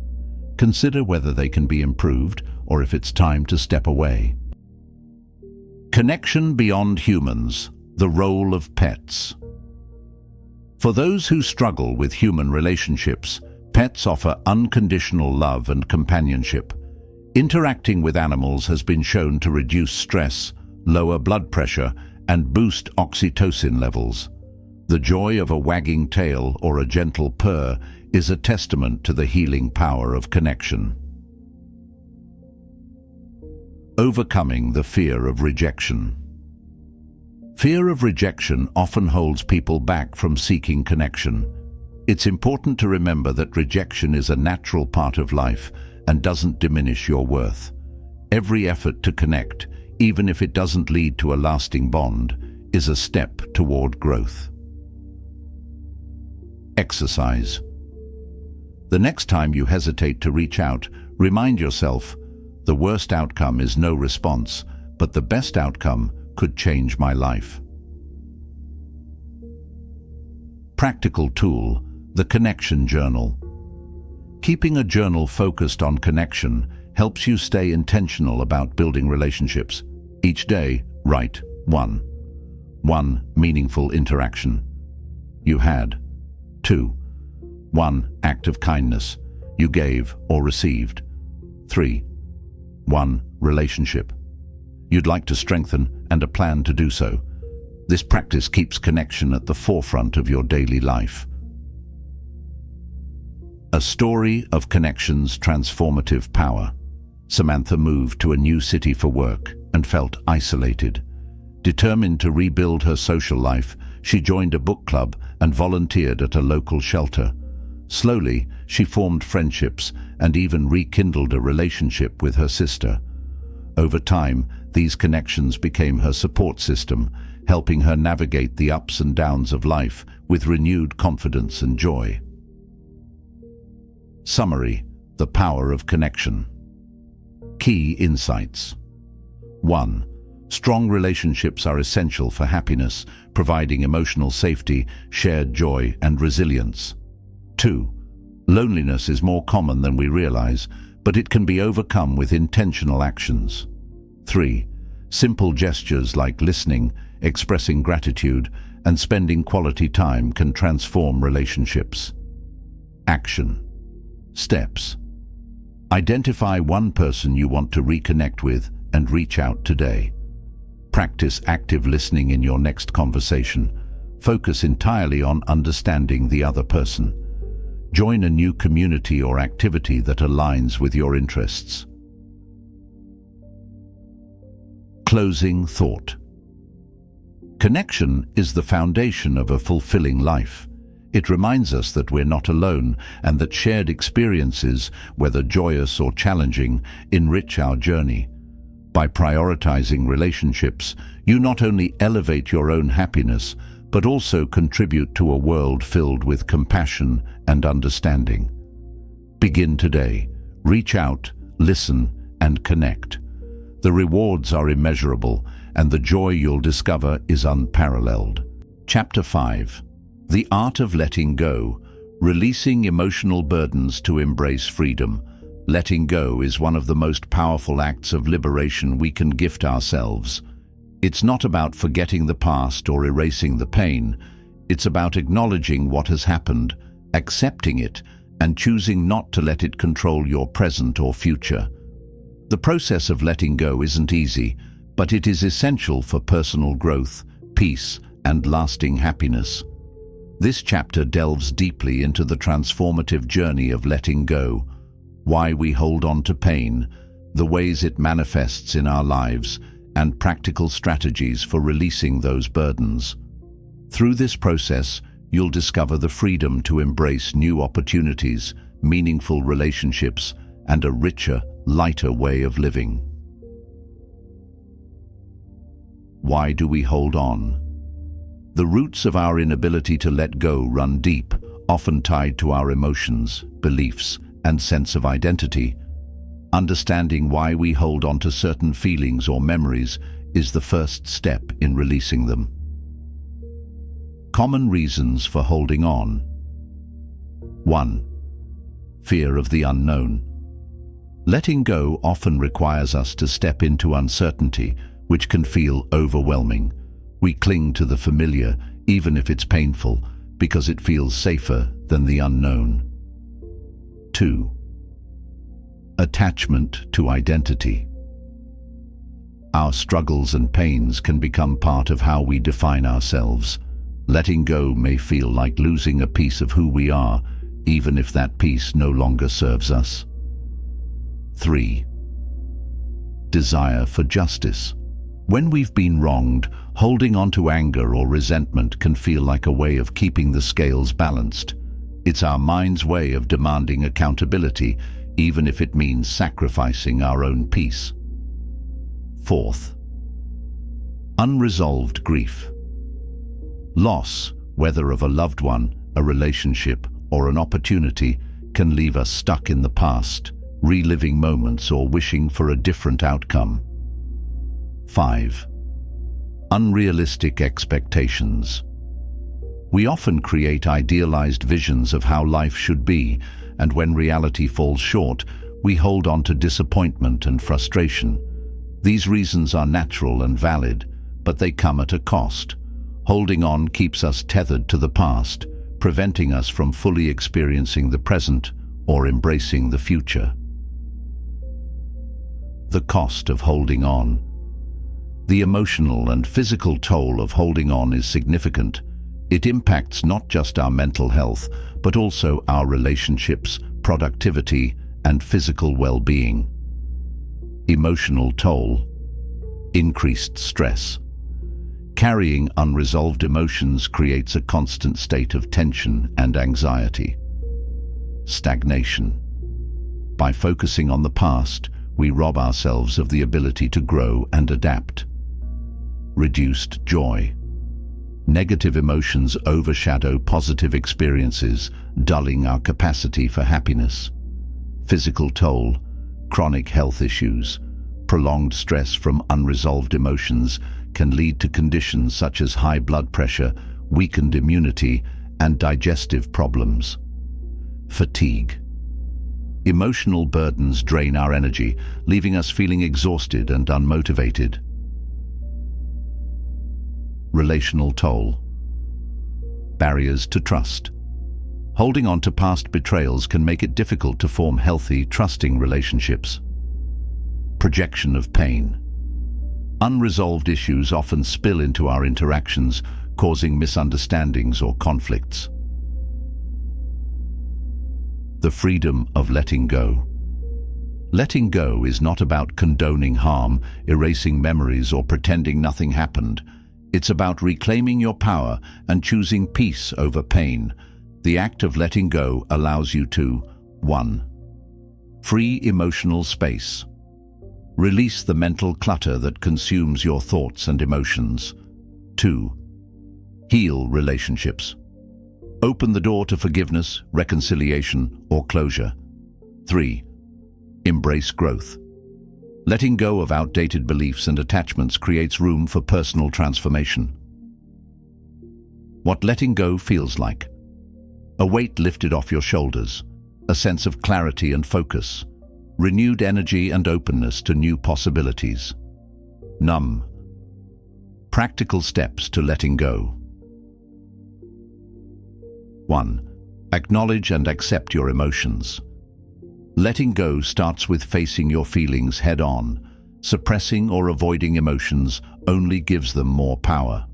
Consider whether they can be improved or if it's time to step away. Connection beyond humans: the role of pets. For those who struggle with human relationships, pets offer unconditional love and companionship. Interacting with animals has been shown to reduce stress, lower blood pressure, and boost oxytocin levels. The joy of a wagging tail or a gentle purr is a testament to the healing power of connection. Overcoming the fear of rejection. Fear of rejection often holds people back from seeking connection. It's important to remember that rejection is a natural part of life and doesn't diminish your worth. Every effort to connect, even if it doesn't lead to a lasting bond, is a step toward growth. Exercise. The next time you hesitate to reach out, remind yourself, the worst outcome is no response, but the best outcome could change my life. Practical tool: the Connection Journal. Keeping a journal focused on connection helps you stay intentional about building relationships. Each day, write one meaningful interaction you had. 2. One act of kindness you gave or received. 3. One relationship you'd like to strengthen and a plan to do so. This practice keeps connection at the forefront of your daily life. A story of connection's transformative power. Samantha moved to a new city for work and felt isolated. Determined to rebuild her social life, she joined a book club and volunteered at a local shelter. Slowly, she formed friendships and even rekindled a relationship with her sister. Over time, these connections became her support system, helping her navigate the ups and downs of life with renewed confidence and joy. Summary: the power of connection. Key insights. 1. Strong relationships are essential for happiness, providing emotional safety, shared joy, and resilience. 2. Loneliness is more common than we realize, but it can be overcome with intentional actions. 3. Simple gestures like listening, expressing gratitude, and spending quality time can transform relationships. Action. Steps. Identify one person you want to reconnect with and reach out today. Practice active listening in your next conversation. Focus entirely on understanding the other person. Join a new community or activity that aligns with your interests. Closing thought. Connection is the foundation of a fulfilling life. It reminds us that we're not alone and that shared experiences, whether joyous or challenging, enrich our journey. By prioritizing relationships, you not only elevate your own happiness, but also contribute to a world filled with compassion and understanding. Begin today. Reach out, listen, and connect. The rewards are immeasurable, and the joy you'll discover is unparalleled. Chapter 5. The Art of Letting Go. Releasing emotional burdens to embrace freedom. Letting go is one of the most powerful acts of liberation we can gift ourselves. It's not about forgetting the past or erasing the pain. It's about acknowledging what has happened, accepting it, and choosing not to let it control your present or future. The process of letting go isn't easy, but it is essential for personal growth, peace, and lasting happiness. This chapter delves deeply into the transformative journey of letting go, why we hold on to pain, the ways it manifests in our lives, and practical strategies for releasing those burdens. Through this process, you'll discover the freedom to embrace new opportunities, meaningful relationships, and a richer, lighter way of living. Why do we hold on? The roots of our inability to let go run deep, often tied to our emotions, beliefs, and sense of identity. Understanding why we hold on to certain feelings or memories is the first step in releasing them. Common reasons for holding on. 1. Fear of the unknown. Letting go often requires us to step into uncertainty, which can feel overwhelming. We cling to the familiar, even if it's painful, because it feels safer than the unknown. 2. Attachment to identity. Our struggles and pains can become part of how we define ourselves. Letting go may feel like losing a piece of who we are, even if that piece no longer serves us. 3. Desire for justice. When we've been wronged, holding on to anger or resentment can feel like a way of keeping the scales balanced. It's our mind's way of demanding accountability, even if it means sacrificing our own peace. 4th. Unresolved grief. Loss, whether of a loved one, a relationship, or an opportunity, can leave us stuck in the past, reliving moments or wishing for a different outcome. 5. Unrealistic expectations. We often create idealized visions of how life should be, and when reality falls short, we hold on to disappointment and frustration. These reasons are natural and valid, but they come at a cost. Holding on keeps us tethered to the past, preventing us from fully experiencing the present or embracing the future. The cost of holding on. The emotional and physical toll of holding on is significant. It impacts not just our mental health, but also our relationships, productivity, and physical well-being. Emotional toll. Increased stress. Carrying unresolved emotions creates a constant state of tension and anxiety. Stagnation. By focusing on the past, we rob ourselves of the ability to grow and adapt. Reduced joy. Negative emotions overshadow positive experiences, dulling our capacity for happiness. Physical toll. Chronic health issues. Prolonged stress from unresolved emotions can lead to conditions such as high blood pressure, weakened immunity, and digestive problems. Fatigue. Emotional burdens drain our energy, leaving us feeling exhausted and unmotivated. Relational toll. Barriers to trust. Holding on to past betrayals can make it difficult to form healthy, trusting relationships. Projection of pain. Unresolved issues often spill into our interactions, causing misunderstandings or conflicts. The freedom of letting go. Letting go is not about condoning harm, erasing memories, or pretending nothing happened. It's about reclaiming your power and choosing peace over pain. The act of letting go allows you to 1. Free emotional space. Release the mental clutter that consumes your thoughts and emotions. 2. Heal relationships. Open the door to forgiveness, reconciliation, or closure. 3. Embrace growth. Letting go of outdated beliefs and attachments creates room for personal transformation. what letting go feels like. A weight lifted off your shoulders, a sense of clarity and focus, renewed energy and openness to new possibilities. Numb. Practical steps to letting go. 1. Acknowledge and accept your emotions. Letting go starts with facing your feelings head-on. Suppressing or avoiding emotions only gives them more power.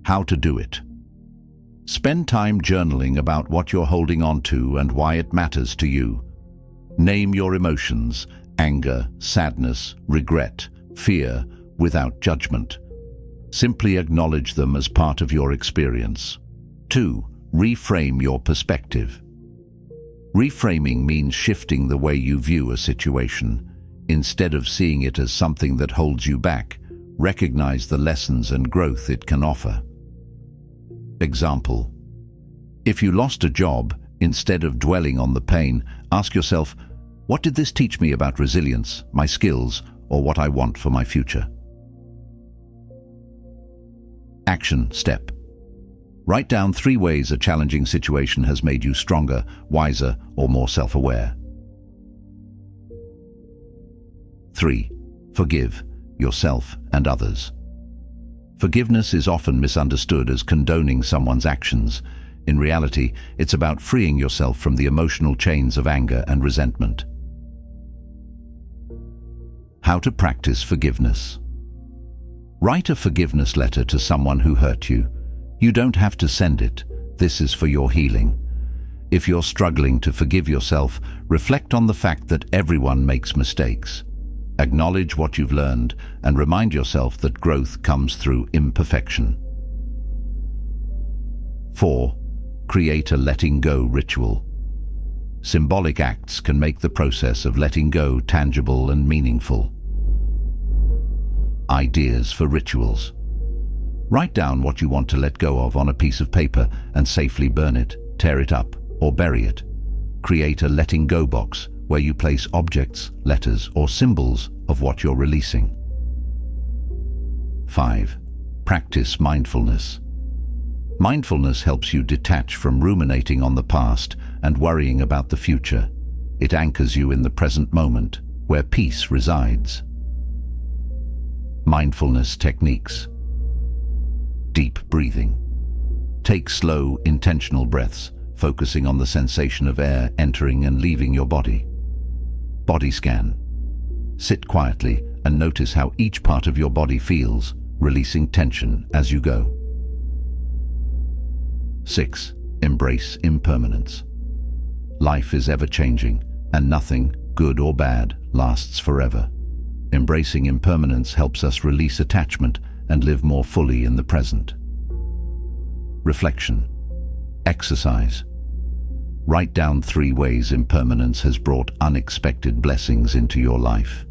How to do it. Spend time journaling about what you're holding on to and why it matters to you. Name your emotions: anger, sadness, regret, fear, without judgment. Simply acknowledge them as part of your experience. 2. Reframe your perspective. Reframing means shifting the way you view a situation. Instead of seeing it as something that holds you back, recognize the lessons and growth it can offer. Example: if you lost a job, instead of dwelling on the pain, ask yourself, what did this teach me about resilience, my skills, or what I want for my future? Action step. Write down 3 ways a challenging situation has made you stronger, wiser, or more self-aware. 3. Forgive yourself and others. Forgiveness is often misunderstood as condoning someone's actions. In reality, it's about freeing yourself from the emotional chains of anger and resentment. How to practice forgiveness. Write a forgiveness letter to someone who hurt you. You don't have to send it. This is for your healing. If you're struggling to forgive yourself, reflect on the fact that everyone makes mistakes. Acknowledge what you've learned and remind yourself that growth comes through imperfection. 4. Create a letting go ritual. Symbolic acts can make the process of letting go tangible and meaningful. Ideas for rituals. Write down what you want to let go of on a piece of paper and safely burn it, tear it up, or bury it. Create a letting go box where you place objects, letters, or symbols of what you're releasing. 5. Practice mindfulness. Mindfulness helps you detach from ruminating on the past and worrying about the future. It anchors you in the present moment, where peace resides. Mindfulness techniques. Deep breathing. Take slow, intentional breaths, focusing on the sensation of air entering and leaving your body. Body scan. Sit quietly and notice how each part of your body feels, releasing tension as you go. 6. Embrace impermanence. Life is ever-changing, and nothing, good or bad, lasts forever. Embracing impermanence helps us release attachment and live more fully in the present. Reflection. Exercise. Write down 3 ways impermanence has brought unexpected blessings into your life.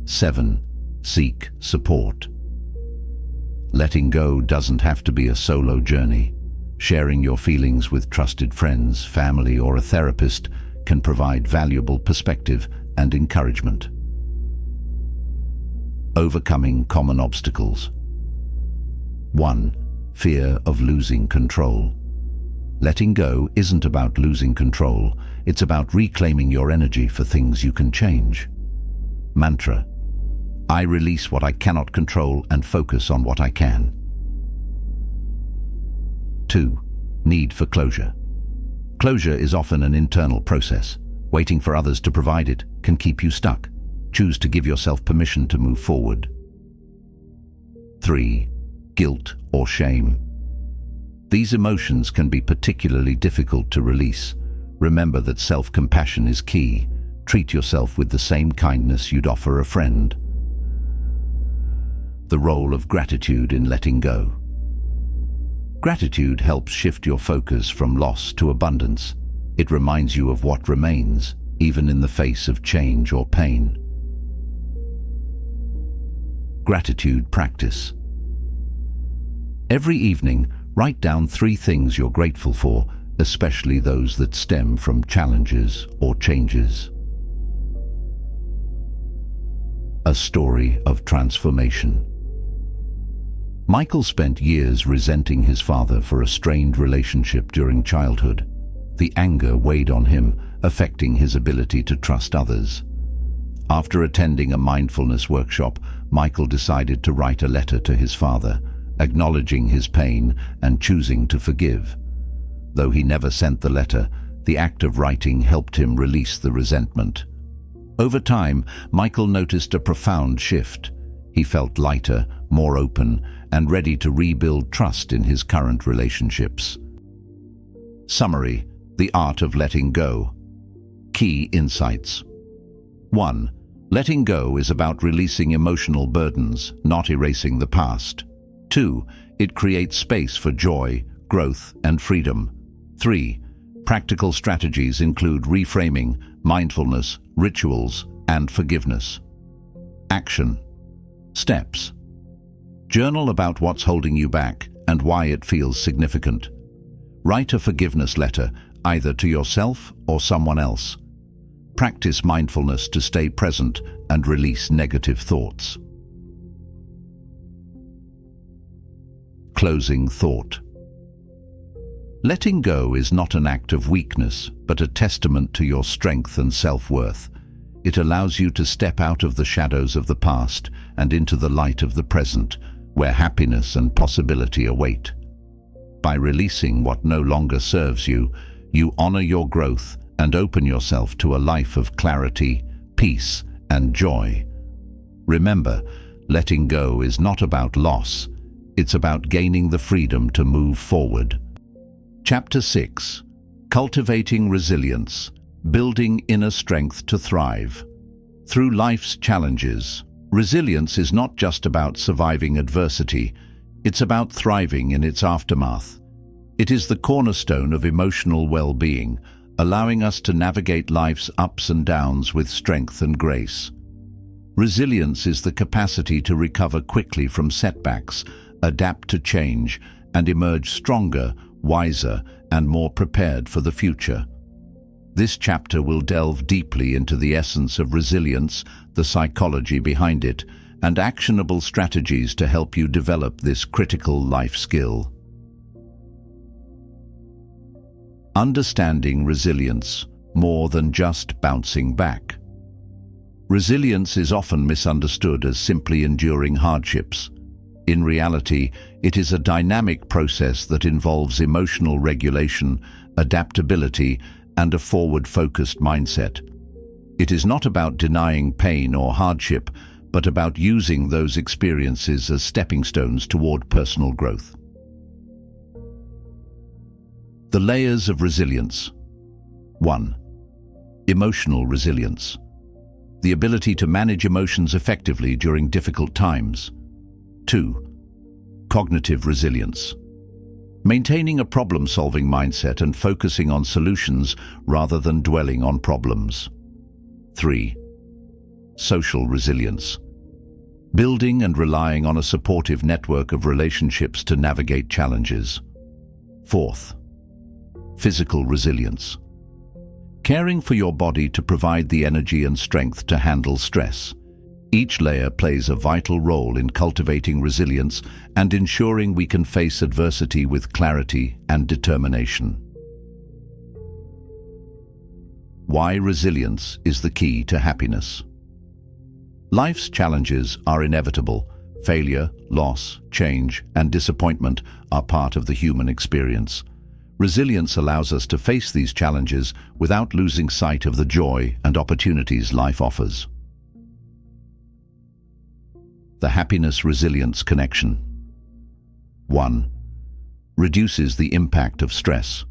7. Seek support. Letting go doesn't have to be a solo journey. Sharing your feelings with trusted friends, family, or a therapist can provide valuable perspective and encouragement. Overcoming common obstacles. 1. Fear of losing control. Letting go isn't about losing control, it's about reclaiming your energy for things you can change. Mantra: I release what I cannot control and focus on what I can. 2. Need for closure. Closure is often an internal process. Waiting for others to provide it can keep you stuck. Choose to give yourself permission to move forward. 3. Guilt or shame. These emotions can be particularly difficult to release. Remember that self-compassion is key. Treat yourself with the same kindness you'd offer a friend. The role of gratitude in letting go. Gratitude helps shift your focus from loss to abundance. It reminds you of what remains, even in the face of change or pain. Gratitude practice. Every evening, write down 3 things you're grateful for, especially those that stem from challenges or changes. A story of transformation. Michael spent years resenting his father for a strained relationship during childhood. The anger weighed on him, affecting his ability to trust others. After attending a mindfulness workshop, Michael decided to write a letter to his father, acknowledging his pain and choosing to forgive. Though he never sent the letter, the act of writing helped him release the resentment. Over time, Michael noticed a profound shift. He felt lighter, more open, and ready to rebuild trust in his current relationships. Summary: the art of letting go. Key insights. 1. Letting go is about releasing emotional burdens, not erasing the past. 2. It creates space for joy, growth, and freedom. 3. Practical strategies include reframing, mindfulness, rituals, and forgiveness. Action. Steps. Journal about what's holding you back and why it feels significant. Write a forgiveness letter, either to yourself or someone else. Practice mindfulness to stay present and release negative thoughts. Closing thought. Letting go is not an act of weakness, but a testament to your strength and self-worth. It allows you to step out of the shadows of the past and into the light of the present, where happiness and possibility await. By releasing what no longer serves you, you honor your growth and open yourself to a life of clarity, peace, and joy. Remember, letting go is not about loss. It's about gaining the freedom to move forward. Chapter 6. Cultivating Resilience. Building Inner Strength to Thrive. Through life's challenges, resilience is not just about surviving adversity, it's about thriving in its aftermath. It is the cornerstone of emotional well-being, allowing us to navigate life's ups and downs with strength and grace. Resilience is the capacity to recover quickly from setbacks, adapt to change, and emerge stronger, wiser, and more prepared for the future. This chapter will delve deeply into the essence of resilience, the psychology behind it, and actionable strategies to help you develop this critical life skill. Understanding resilience, more than just bouncing back. Resilience is often misunderstood as simply enduring hardships. In reality, it is a dynamic process that involves emotional regulation, adaptability, and a forward-focused mindset. It is not about denying pain or hardship, but about using those experiences as stepping stones toward personal growth. The layers of resilience. 1. Emotional resilience. The ability to manage emotions effectively during difficult times. 2. Cognitive resilience. Maintaining a problem-solving mindset and focusing on solutions rather than dwelling on problems. 3. Social resilience. Building and relying on a supportive network of relationships to navigate challenges. 4th. Physical resilience. Caring for your body to provide the energy and strength to handle stress. Each layer plays a vital role in cultivating resilience and ensuring we can face adversity with clarity and determination. Why resilience is the key to happiness. Life's challenges are inevitable. Failure, loss, change, and disappointment are part of the human experience. Resilience allows us to face these challenges without losing sight of the joy and opportunities life offers. The happiness-resilience connection. 1. Reduces the impact of stress.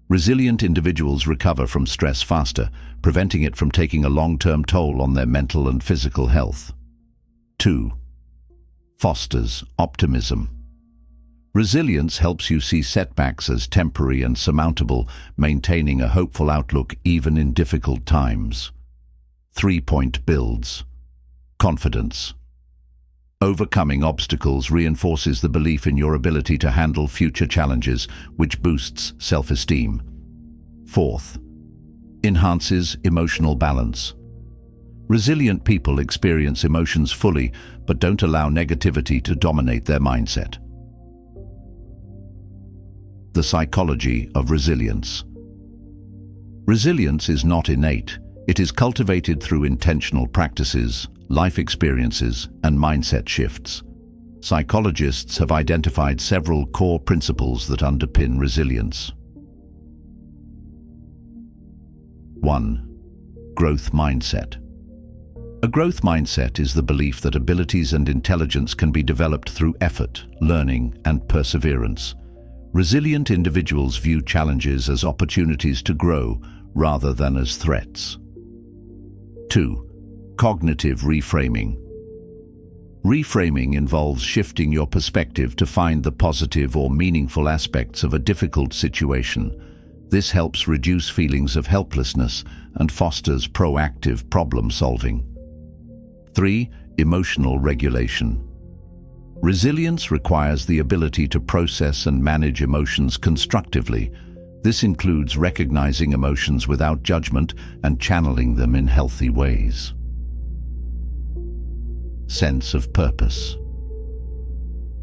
Resilient individuals recover from stress faster, preventing it from taking a long-term toll on their mental and physical health. 2. Fosters optimism. Resilience helps you see setbacks as temporary and surmountable, maintaining a hopeful outlook even in difficult times. 3-point builds. Confidence. Overcoming obstacles reinforces the belief in your ability to handle future challenges, which boosts self-esteem. 4th. Enhances emotional balance. Resilient people experience emotions fully, but don't allow negativity to dominate their mindset. The psychology of resilience. Resilience is not innate. It is cultivated through intentional practices, life experiences, and mindset shifts. Psychologists have identified several core principles that underpin resilience. 1. Growth mindset. A growth mindset is the belief that abilities and intelligence can be developed through effort, learning, and perseverance. Resilient individuals view challenges as opportunities to grow rather than as threats. 2. Cognitive reframing. Reframing involves shifting your perspective to find the positive or meaningful aspects of a difficult situation. This helps reduce feelings of helplessness and fosters proactive problem solving. 3. Emotional regulation. Resilience requires the ability to process and manage emotions constructively. This includes recognizing emotions without judgment and channeling them in healthy ways. Sense of purpose.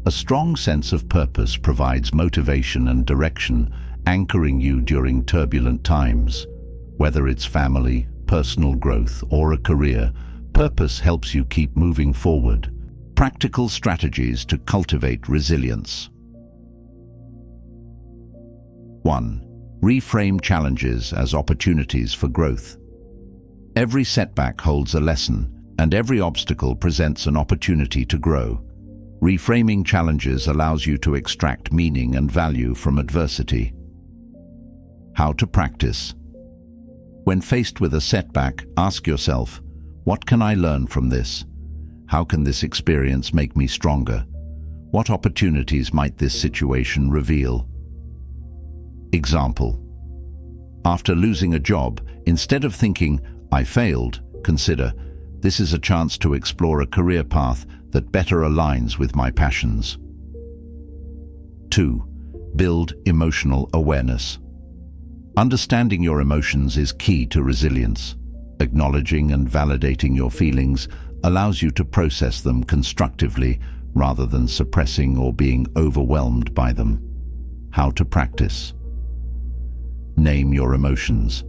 A strong sense of purpose provides motivation and direction, anchoring you during turbulent times. Whether it's family, personal growth, or a career, purpose helps you keep moving forward. Practical strategies to cultivate resilience. 1. Reframe challenges as opportunities for growth. Every setback holds a lesson, and every obstacle presents an opportunity to grow. Reframing challenges allows you to extract meaning and value from adversity. How to practice. When faced with a setback, ask yourself, what can I learn from this? How can this experience make me stronger? What opportunities might this situation reveal? Example. After losing a job, instead of thinking, I failed, consider, this is a chance to explore a career path that better aligns with my passions. 2. Build emotional awareness. Understanding your emotions is key to resilience. Acknowledging and validating your feelings allows you to process them constructively rather than suppressing or being overwhelmed by them. How to practice. Name your emotions.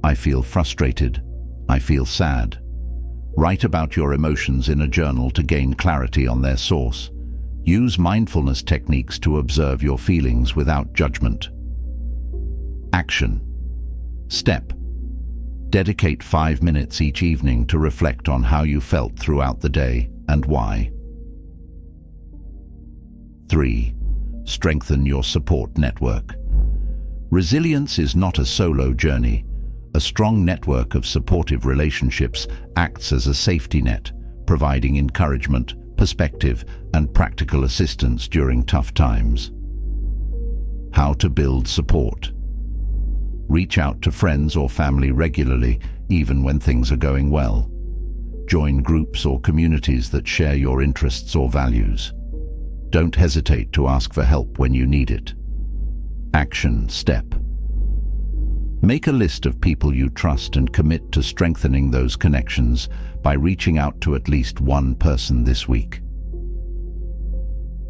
I feel frustrated. I feel sad. Write about your emotions in a journal to gain clarity on their source. Use mindfulness techniques to observe your feelings without judgment. Action. Step. Dedicate 5 minutes each evening to reflect on how you felt throughout the day and why. 3. Strengthen your support network. Resilience is not a solo journey. A strong network of supportive relationships acts as a safety net, providing encouragement, perspective, and practical assistance during tough times. How to build support. Reach out to friends or family regularly, even when things are going well. Join groups or communities that share your interests or values. Don't hesitate to ask for help when you need it. Action step. Make a list of people you trust and commit to strengthening those connections by reaching out to at least one person this week.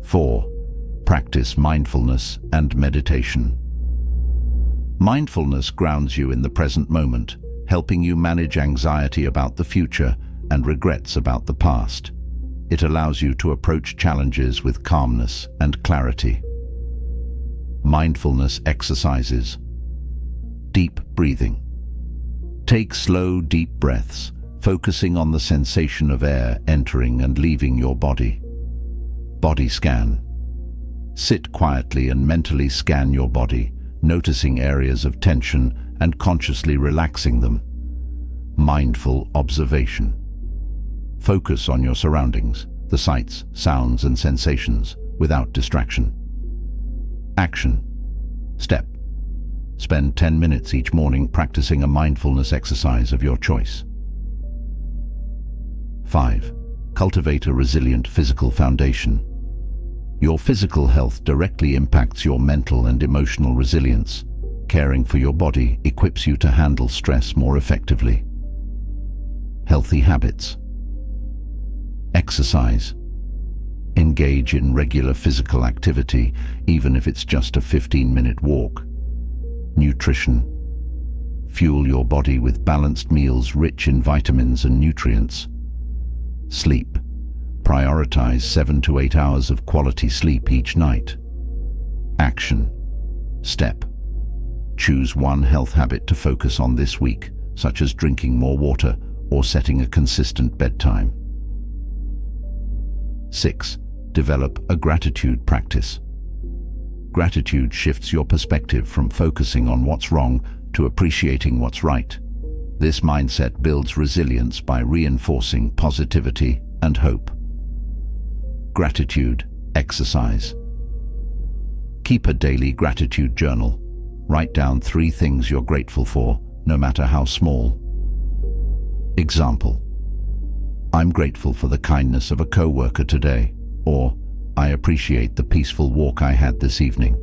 4. Practice mindfulness and meditation. Mindfulness grounds you in the present moment, helping you manage anxiety about the future and regrets about the past. It allows you to approach challenges with calmness and clarity. Mindfulness exercises. Deep breathing. Take slow, deep breaths, focusing on the sensation of air entering and leaving your body. Body scan. Sit quietly and mentally scan your body, noticing areas of tension and consciously relaxing them. Mindful observation. Focus on your surroundings, the sights, sounds, and sensations, without distraction. Action. Step. Spend 10 minutes each morning practicing a mindfulness exercise of your choice. 5. Cultivate a resilient physical foundation. Your physical health directly impacts your mental and emotional resilience. Caring for your body equips you to handle stress more effectively. healthy habits. Exercise. Engage in regular physical activity, even if it's just a 15-minute walk. Nutrition. Fuel your body with balanced meals rich in vitamins and nutrients. Sleep. Prioritize 7 to 8 hours of quality sleep each night. Action. Step. Choose one health habit to focus on this week, such as drinking more water or setting a consistent bedtime. 6. Develop a gratitude practice. Gratitude shifts your perspective from focusing on what's wrong to appreciating what's right. This mindset builds resilience by reinforcing positivity and hope. Gratitude exercise. Keep a daily gratitude journal. Write down 3 things you're grateful for, no matter how small. Example: I'm grateful for the kindness of a co-worker today, or I appreciate the peaceful walk I had this evening.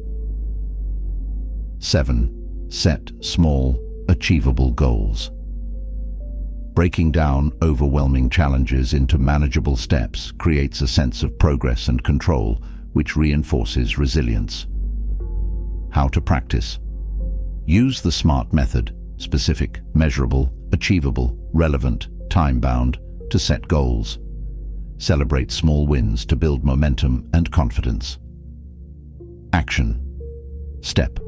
7. Set small, achievable goals. Breaking down overwhelming challenges into manageable steps creates a sense of progress and control, which reinforces resilience. How to practice. Use the SMART method: specific, measurable, achievable, relevant, time-bound, to set goals. Celebrate small wins to build momentum and confidence. Action. Step.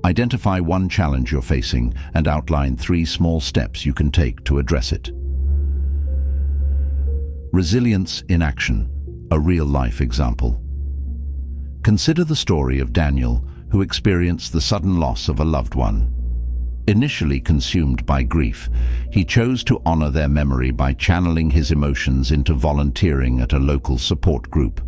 Identify one challenge you're facing and outline 3 small steps you can take to address it. Resilience in action, a real-life example. Consider the story of Daniel, who experienced the sudden loss of a loved one. Initially consumed by grief, he chose to honor their memory by channeling his emotions into volunteering at a local support group.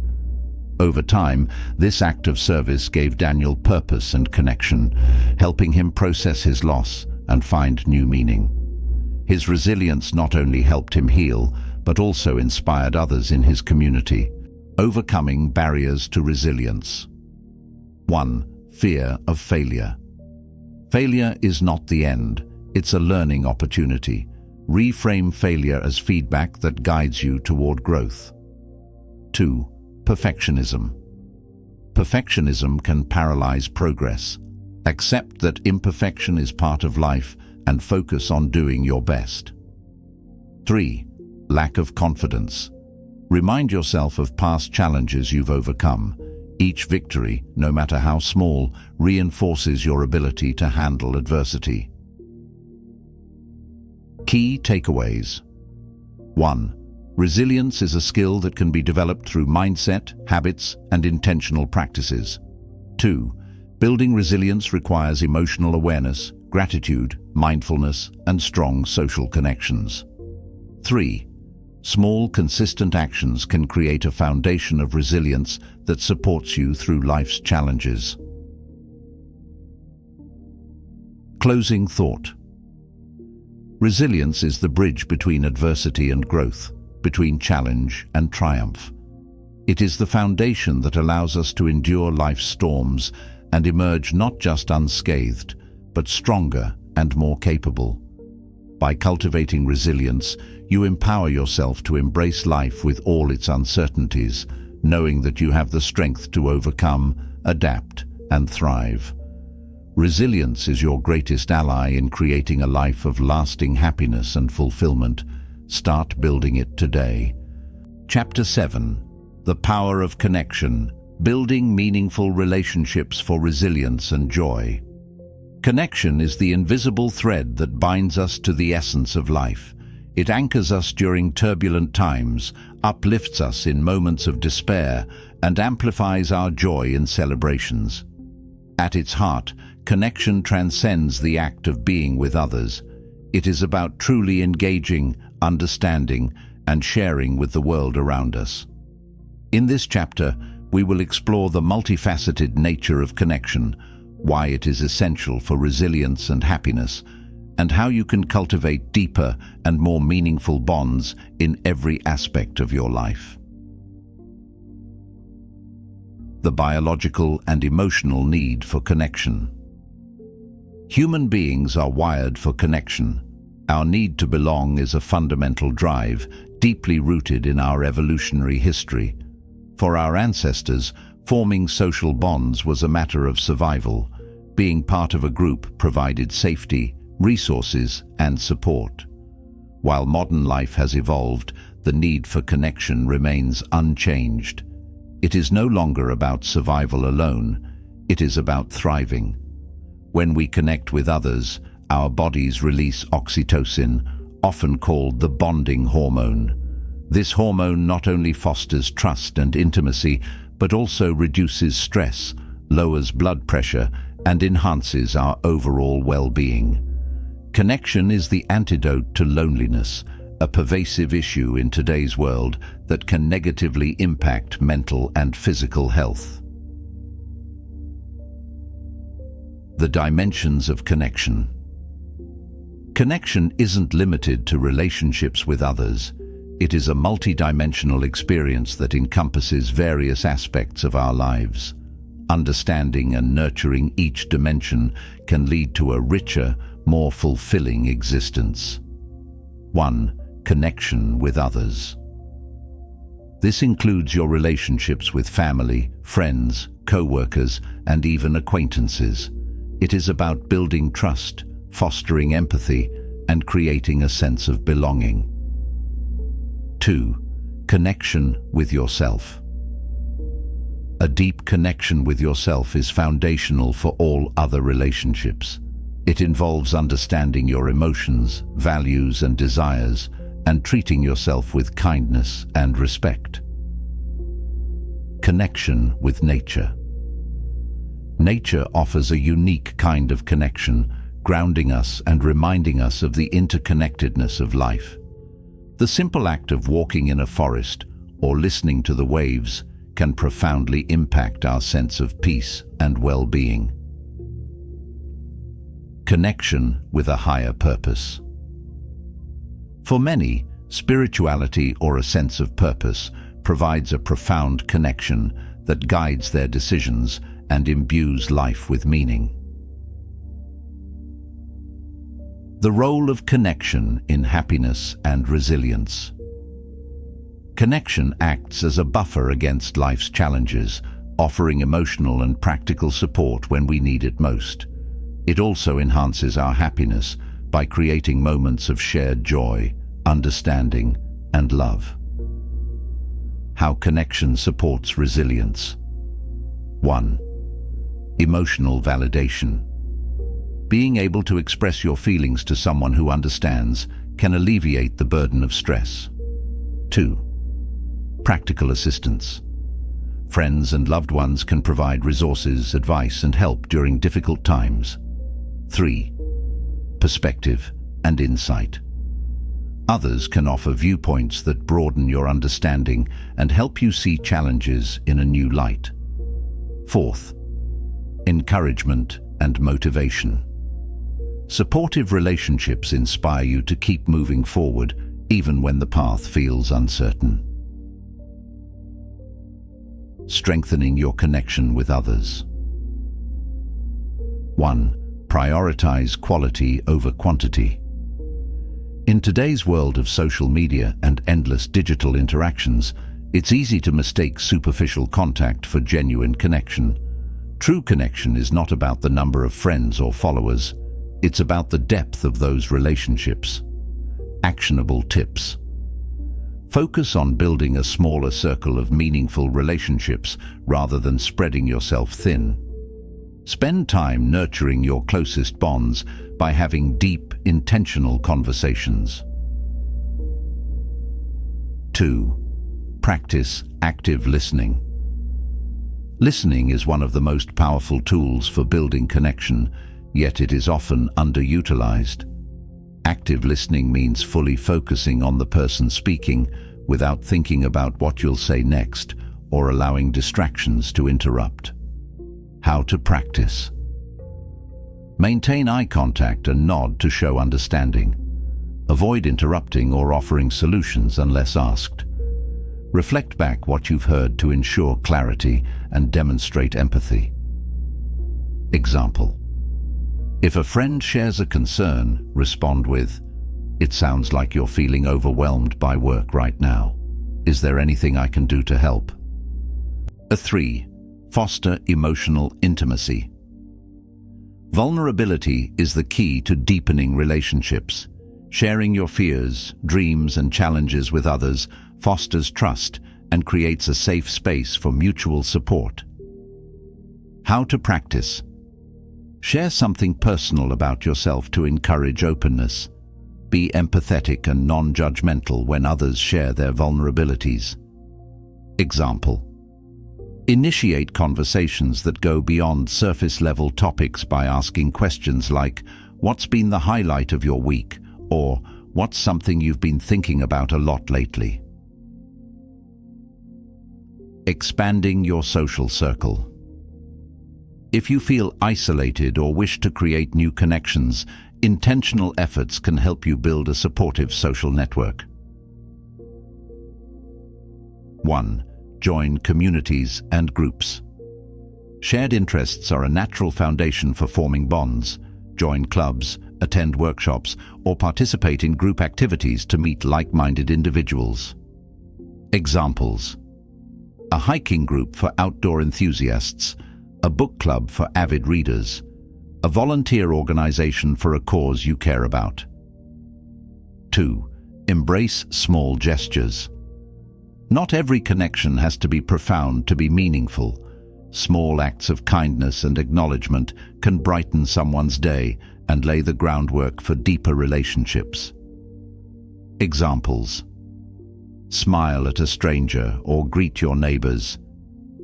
Over time, this act of service gave Daniel purpose and connection, helping him process his loss and find new meaning. His resilience not only helped him heal, but also inspired others in his community. Overcoming barriers to resilience. 1. Fear of failure. Failure is not the end, it's a learning opportunity. Reframe failure as feedback that guides you toward growth. 2. Perfectionism. Perfectionism can paralyze progress. Accept that imperfection is part of life and focus on doing your best. 3. Lack of confidence. Remind yourself of past challenges you've overcome. Each victory, no matter how small, reinforces your ability to handle adversity. Key takeaways. 1. Resilience is a skill that can be developed through mindset, habits, and intentional practices. 2. Building resilience requires emotional awareness, gratitude, mindfulness, and strong social connections. 3. Small, consistent actions can create a foundation of resilience that supports you through life's challenges. Closing thought. Resilience is the bridge between adversity and growth, between challenge and triumph. It is the foundation that allows us to endure life's storms and emerge not just unscathed, but stronger and more capable. By cultivating resilience, you empower yourself to embrace life with all its uncertainties, knowing that you have the strength to overcome, adapt, and thrive. Resilience is your greatest ally in creating a life of lasting happiness and fulfillment. Start building it today. Chapter 7. The Power of Connection. Building Meaningful Relationships for Resilience and Joy. Connection is the invisible thread that binds us to the essence of life. It anchors us during turbulent times, uplifts us in moments of despair, and amplifies our joy in celebrations. At its heart, connection transcends the act of being with others. It is about truly engaging, understanding, and sharing with the world around us. In this chapter, we will explore the multifaceted nature of connection, why it is essential for resilience and happiness, and how you can cultivate deeper and more meaningful bonds in every aspect of your life. The biological and emotional need for connection. Human beings are wired for connection. Our need to belong is a fundamental drive, deeply rooted in our evolutionary history. For our ancestors, forming social bonds was a matter of survival. Being part of a group provided safety, resources, and support. While modern life has evolved, the need for connection remains unchanged. It is no longer about survival alone, it is about thriving. When we connect with others, our bodies release oxytocin, often called the bonding hormone. This hormone not only fosters trust and intimacy, but also reduces stress, lowers blood pressure, and enhances our overall well-being. Connection is the antidote to loneliness, a pervasive issue in today's world that can negatively impact mental and physical health. The dimensions of connection. Connection isn't limited to relationships with others. It is a multidimensional experience that encompasses various aspects of our lives. Understanding and nurturing each dimension can lead to a richer, more fulfilling existence. 1. Connection with others. This includes your relationships with family, friends, co-workers, and even acquaintances. It is about building trust, fostering empathy, and creating a sense of belonging. 2. Connection with yourself. A deep connection with yourself is foundational for all other relationships. It involves understanding your emotions, values, and desires, and treating yourself with kindness and respect. Connection with nature. Nature offers a unique kind of connection, grounding us and reminding us of the interconnectedness of life. The simple act of walking in a forest or listening to the waves can profoundly impact our sense of peace and well-being. Connection with a higher purpose. For many, spirituality or a sense of purpose provides a profound connection that guides their decisions and imbues life with meaning. The role of connection in happiness and resilience. Connection acts as a buffer against life's challenges, offering emotional and practical support when we need it most. It also enhances our happiness by creating moments of shared joy, understanding, and love. How connection supports resilience. 1. Emotional validation. Being able to express your feelings to someone who understands can alleviate the burden of stress. 2. Practical assistance. Friends and loved ones can provide resources, advice, and help during difficult times. 3. Perspective and insight. Others can offer viewpoints that broaden your understanding and help you see challenges in a new light. 4th, encouragement and motivation. Supportive relationships inspire you to keep moving forward, even when the path feels uncertain. Strengthening your connection with others. 1. Prioritize quality over quantity. In today's world of social media and endless digital interactions, it's easy to mistake superficial contact for genuine connection. True connection is not about the number of friends or followers. It's about the depth of those relationships. Actionable tips. Focus on building a smaller circle of meaningful relationships rather than spreading yourself thin. Spend time nurturing your closest bonds by having deep, intentional conversations. 2. Practice active listening. Listening is one of the most powerful tools for building connection, yet it is often underutilized. Active listening means fully focusing on the person speaking without thinking about what you'll say next or allowing distractions to interrupt. How to practice. Maintain eye contact and nod to show understanding. Avoid interrupting or offering solutions unless asked. Reflect back what you've heard to ensure clarity and demonstrate empathy. Example. If a friend shares a concern, respond with, It sounds like you're feeling overwhelmed by work right now. Is there anything I can do to help? 3. Foster emotional intimacy. Vulnerability is the key to deepening relationships. Sharing your fears, dreams, and challenges with others fosters trust and creates a safe space for mutual support. How to practice. Share something personal about yourself to encourage openness. Be empathetic and non-judgmental when others share their vulnerabilities. Example: initiate conversations that go beyond surface-level topics by asking questions like, "What's been the highlight of your week?" or "What's something you've been thinking about a lot lately?" Expanding your social circle. If you feel isolated or wish to create new connections, intentional efforts can help you build a supportive social network. 1. Join communities and groups. Shared interests are a natural foundation for forming bonds. Join clubs, attend workshops, or participate in group activities to meet like-minded individuals. Examples: a hiking group for outdoor enthusiasts, a book club for avid readers, a volunteer organization for a cause you care about. 2. Embrace small gestures. Not every connection has to be profound to be meaningful. Small acts of kindness and acknowledgement can brighten someone's day and lay the groundwork for deeper relationships. Examples: smile at a stranger or greet your neighbors.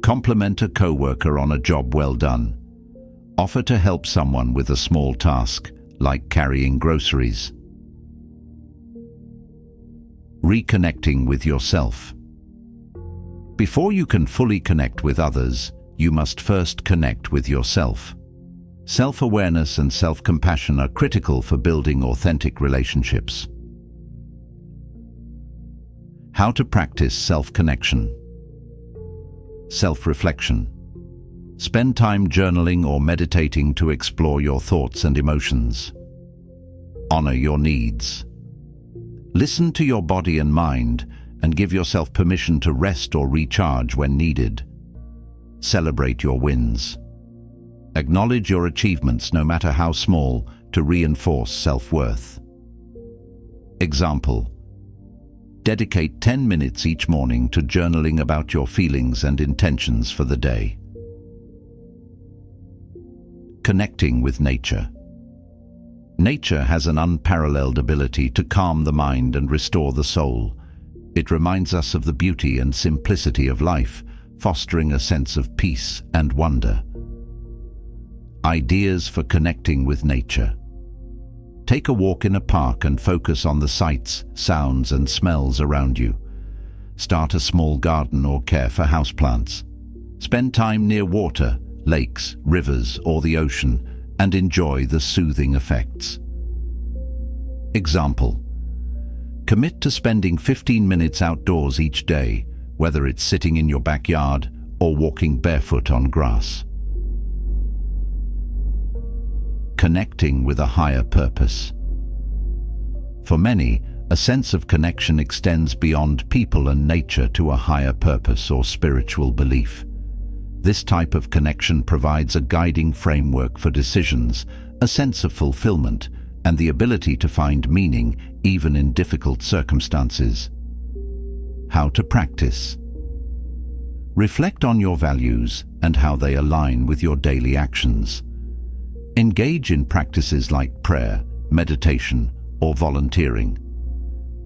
Compliment a coworker on a job well done. Offer to help someone with a small task, like carrying groceries. Reconnecting with yourself. Before you can fully connect with others, you must first connect with yourself. Self-awareness and self-compassion are critical for building authentic relationships. How to practice self-connection. Self-reflection. Spend time journaling or meditating to explore your thoughts and emotions. Honor your needs. Listen to your body and mind and give yourself permission to rest or recharge when needed. Celebrate your wins. Acknowledge your achievements, no matter how small, to reinforce self-worth. Example: dedicate 10 minutes each morning to journaling about your feelings and intentions for the day. Connecting with nature. Nature has an unparalleled ability to calm the mind and restore the soul. It reminds us of the beauty and simplicity of life, fostering a sense of peace and wonder. Ideas for connecting with nature. Take a walk in a park and focus on the sights, sounds, and smells around you. Start a small garden or care for houseplants. Spend time near water, lakes, rivers, or the ocean, and enjoy the soothing effects. Example: commit to spending 15 minutes outdoors each day, whether it's sitting in your backyard or walking barefoot on grass. Connecting with a higher purpose. For many, a sense of connection extends beyond people and nature to a higher purpose or spiritual belief. This type of connection provides a guiding framework for decisions, a sense of fulfillment, and the ability to find meaning even in difficult circumstances. How to practice. Reflect on your values and how they align with your daily actions. Engage in practices like prayer, meditation, or volunteering.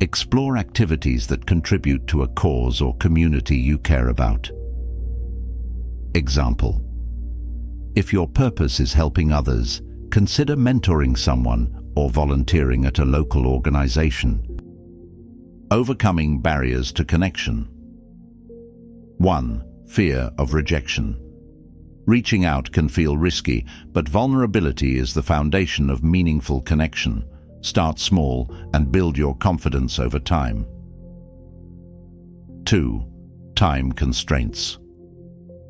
Explore activities that contribute to a cause or community you care about. Example: if your purpose is helping others, consider mentoring someone or volunteering at a local organization. Overcoming barriers to connection. 1. Fear of rejection. Reaching out can feel risky, but vulnerability is the foundation of meaningful connection. Start small and build your confidence over time. 2. Time constraints.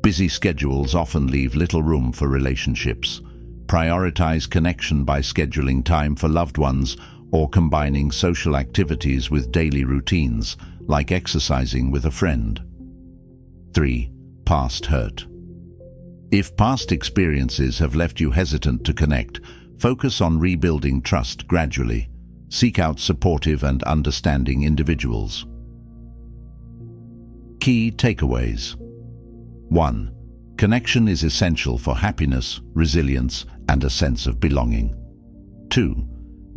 Busy schedules often leave little room for relationships. Prioritize connection by scheduling time for loved ones or combining social activities with daily routines, like exercising with a friend. 3. Past hurt. If past experiences have left you hesitant to connect, focus on rebuilding trust gradually. Seek out supportive and understanding individuals. Key takeaways. 1. Connection is essential for happiness, resilience, and a sense of belonging. 2.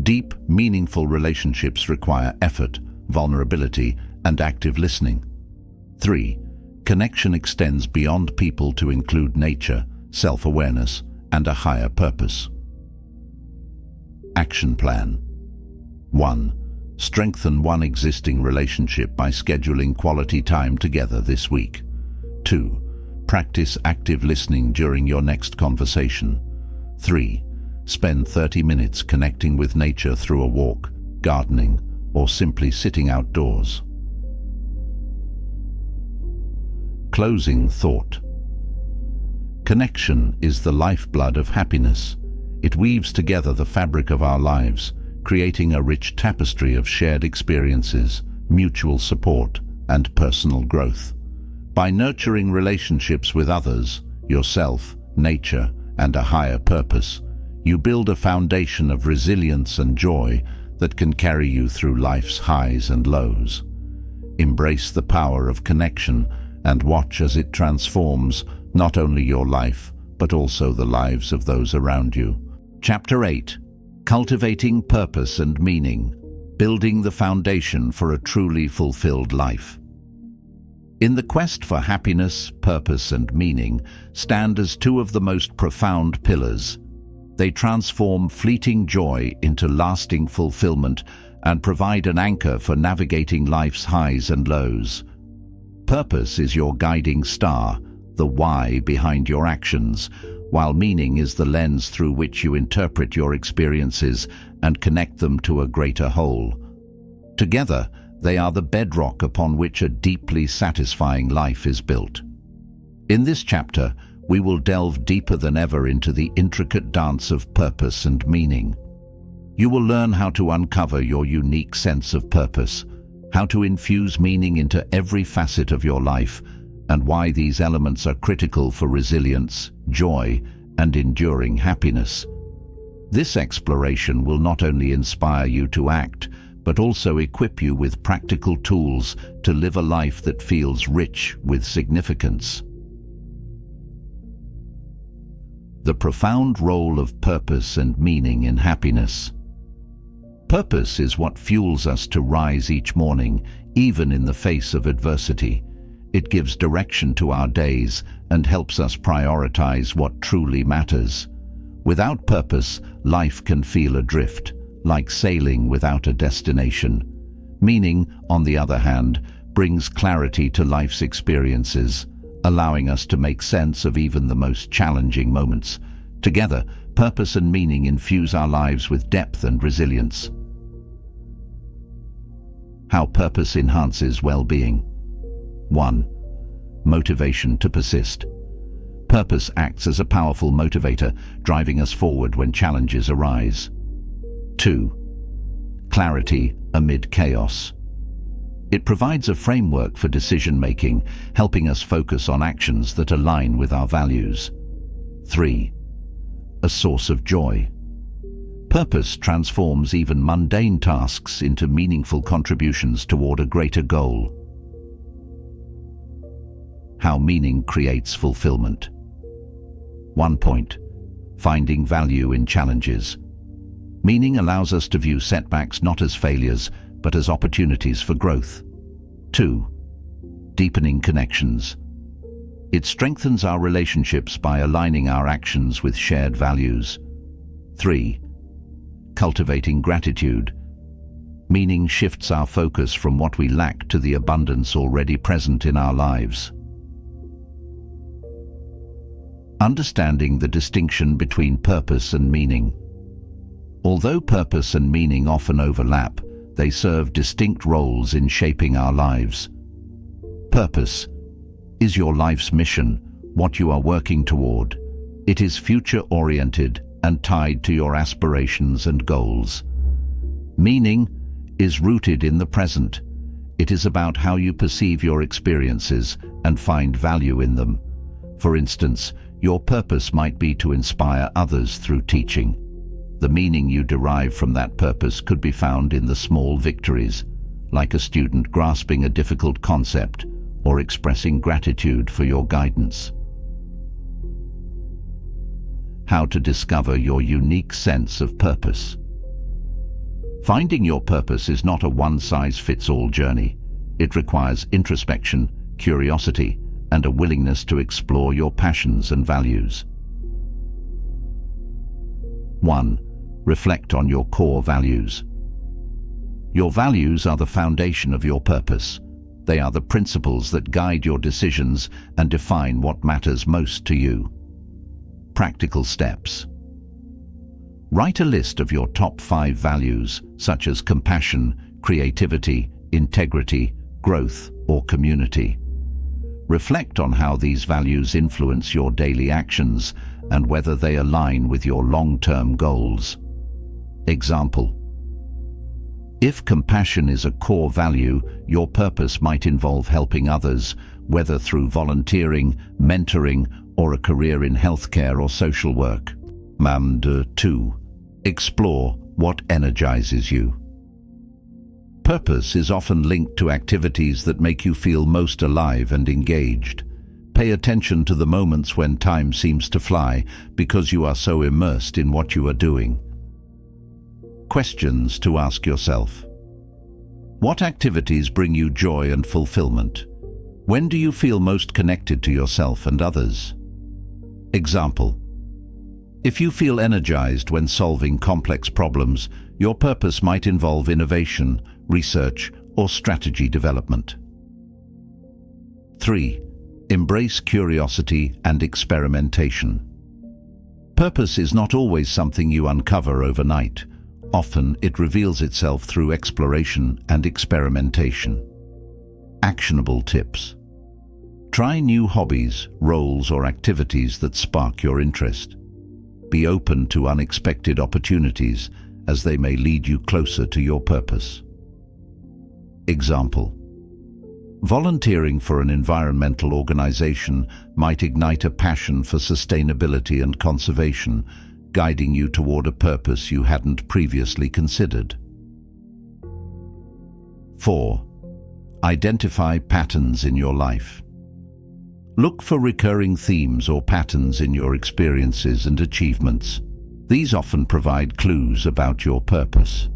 Deep, meaningful relationships require effort, vulnerability, and active listening. 3. Connection extends beyond people to include nature, self-awareness, and a higher purpose. Action plan. 1. Strengthen one existing relationship by scheduling quality time together this week. 2. Practice active listening during your next conversation. 3. Spend 30 minutes connecting with nature through a walk, gardening, or simply sitting outdoors. Closing thought. Connection is the lifeblood of happiness. It weaves together the fabric of our lives, creating a rich tapestry of shared experiences, mutual support, and personal growth. By nurturing relationships with others, yourself, nature, and a higher purpose, you build a foundation of resilience and joy that can carry you through life's highs and lows. Embrace the power of connection and watch as it transforms not only your life, but also the lives of those around you. Chapter 8. Cultivating Purpose and Meaning. Building the foundation for a truly fulfilled life. In the quest for happiness, purpose, and meaning stand as two of the most profound pillars. They transform fleeting joy into lasting fulfillment and provide an anchor for navigating life's highs and lows. Purpose is your guiding star, the why behind your actions, while meaning is the lens through which you interpret your experiences and connect them to a greater whole. Together, they are the bedrock upon which a deeply satisfying life is built. In this chapter, we will delve deeper than ever into the intricate dance of purpose and meaning. You will learn how to uncover your unique sense of purpose, how to infuse meaning into every facet of your life, and why these elements are critical for resilience, joy, and enduring happiness. This exploration will not only inspire you to act, but also equip you with practical tools to live a life that feels rich with significance. The profound role of purpose and meaning in happiness. Purpose is what fuels us to rise each morning, even in the face of adversity. It gives direction to our days and helps us prioritize what truly matters. Without purpose, life can feel adrift, like sailing without a destination. Meaning, on the other hand, brings clarity to life's experiences, allowing us to make sense of even the most challenging moments. Together, purpose and meaning infuse our lives with depth and resilience. How purpose enhances well-being. 1. Motivation to persist. Purpose acts as a powerful motivator, driving us forward when challenges arise. 2. Clarity amid chaos. It provides a framework for decision-making, helping us focus on actions that align with our values. 3. A source of joy. Purpose transforms even mundane tasks into meaningful contributions toward a greater goal. How meaning creates fulfillment. 1 point. Finding value in challenges. Meaning allows us to view setbacks not as failures, but as opportunities for growth. 2. Deepening connections. It strengthens our relationships by aligning our actions with shared values. 3. Cultivating gratitude. Meaning shifts our focus from what we lack to the abundance already present in our lives. Understanding the distinction between purpose and meaning. Although purpose and meaning often overlap, they serve distinct roles in shaping our lives. Purpose is your life's mission, what you are working toward. It is future-oriented and tied to your aspirations and goals. Meaning is rooted in the present. It is about how you perceive your experiences and find value in them. For instance, your purpose might be to inspire others through teaching. The meaning you derive from that purpose could be found in the small victories, like a student grasping a difficult concept or expressing gratitude for your guidance. How to discover your unique sense of purpose. Finding your purpose is not a one-size-fits-all journey. It requires introspection, curiosity, and a willingness to explore your passions and values. 1. Reflect on your core values. Your values are the foundation of your purpose. They are the principles that guide your decisions and define what matters most to you. Practical steps. Write a list of your top 5 values, such as compassion, creativity, integrity, growth, or community. Reflect on how these values influence your daily actions and whether they align with your long-term goals. Example: if compassion is a core value, your purpose might involve helping others, whether through volunteering, mentoring, or a career in healthcare or social work. 2. Explore what energizes you. Purpose is often linked to activities that make you feel most alive and engaged. Pay attention to the moments when time seems to fly because you are so immersed in what you are doing. Questions to ask yourself. What activities bring you joy and fulfillment? When do you feel most connected to yourself and others? Example: if you feel energized when solving complex problems, your purpose might involve innovation, research, or strategy development. 3. Embrace curiosity and experimentation. Purpose is not always something you uncover overnight. Often it reveals itself through exploration and experimentation. Actionable tips. Try new hobbies, roles, or activities that spark your interest. Be open to unexpected opportunities, as they may lead you closer to your purpose. Example: volunteering for an environmental organization might ignite a passion for sustainability and conservation, guiding you toward a purpose you hadn't previously considered. 4. Identify patterns in your life. Look for recurring themes or patterns in your experiences and achievements. These often provide clues about your purpose.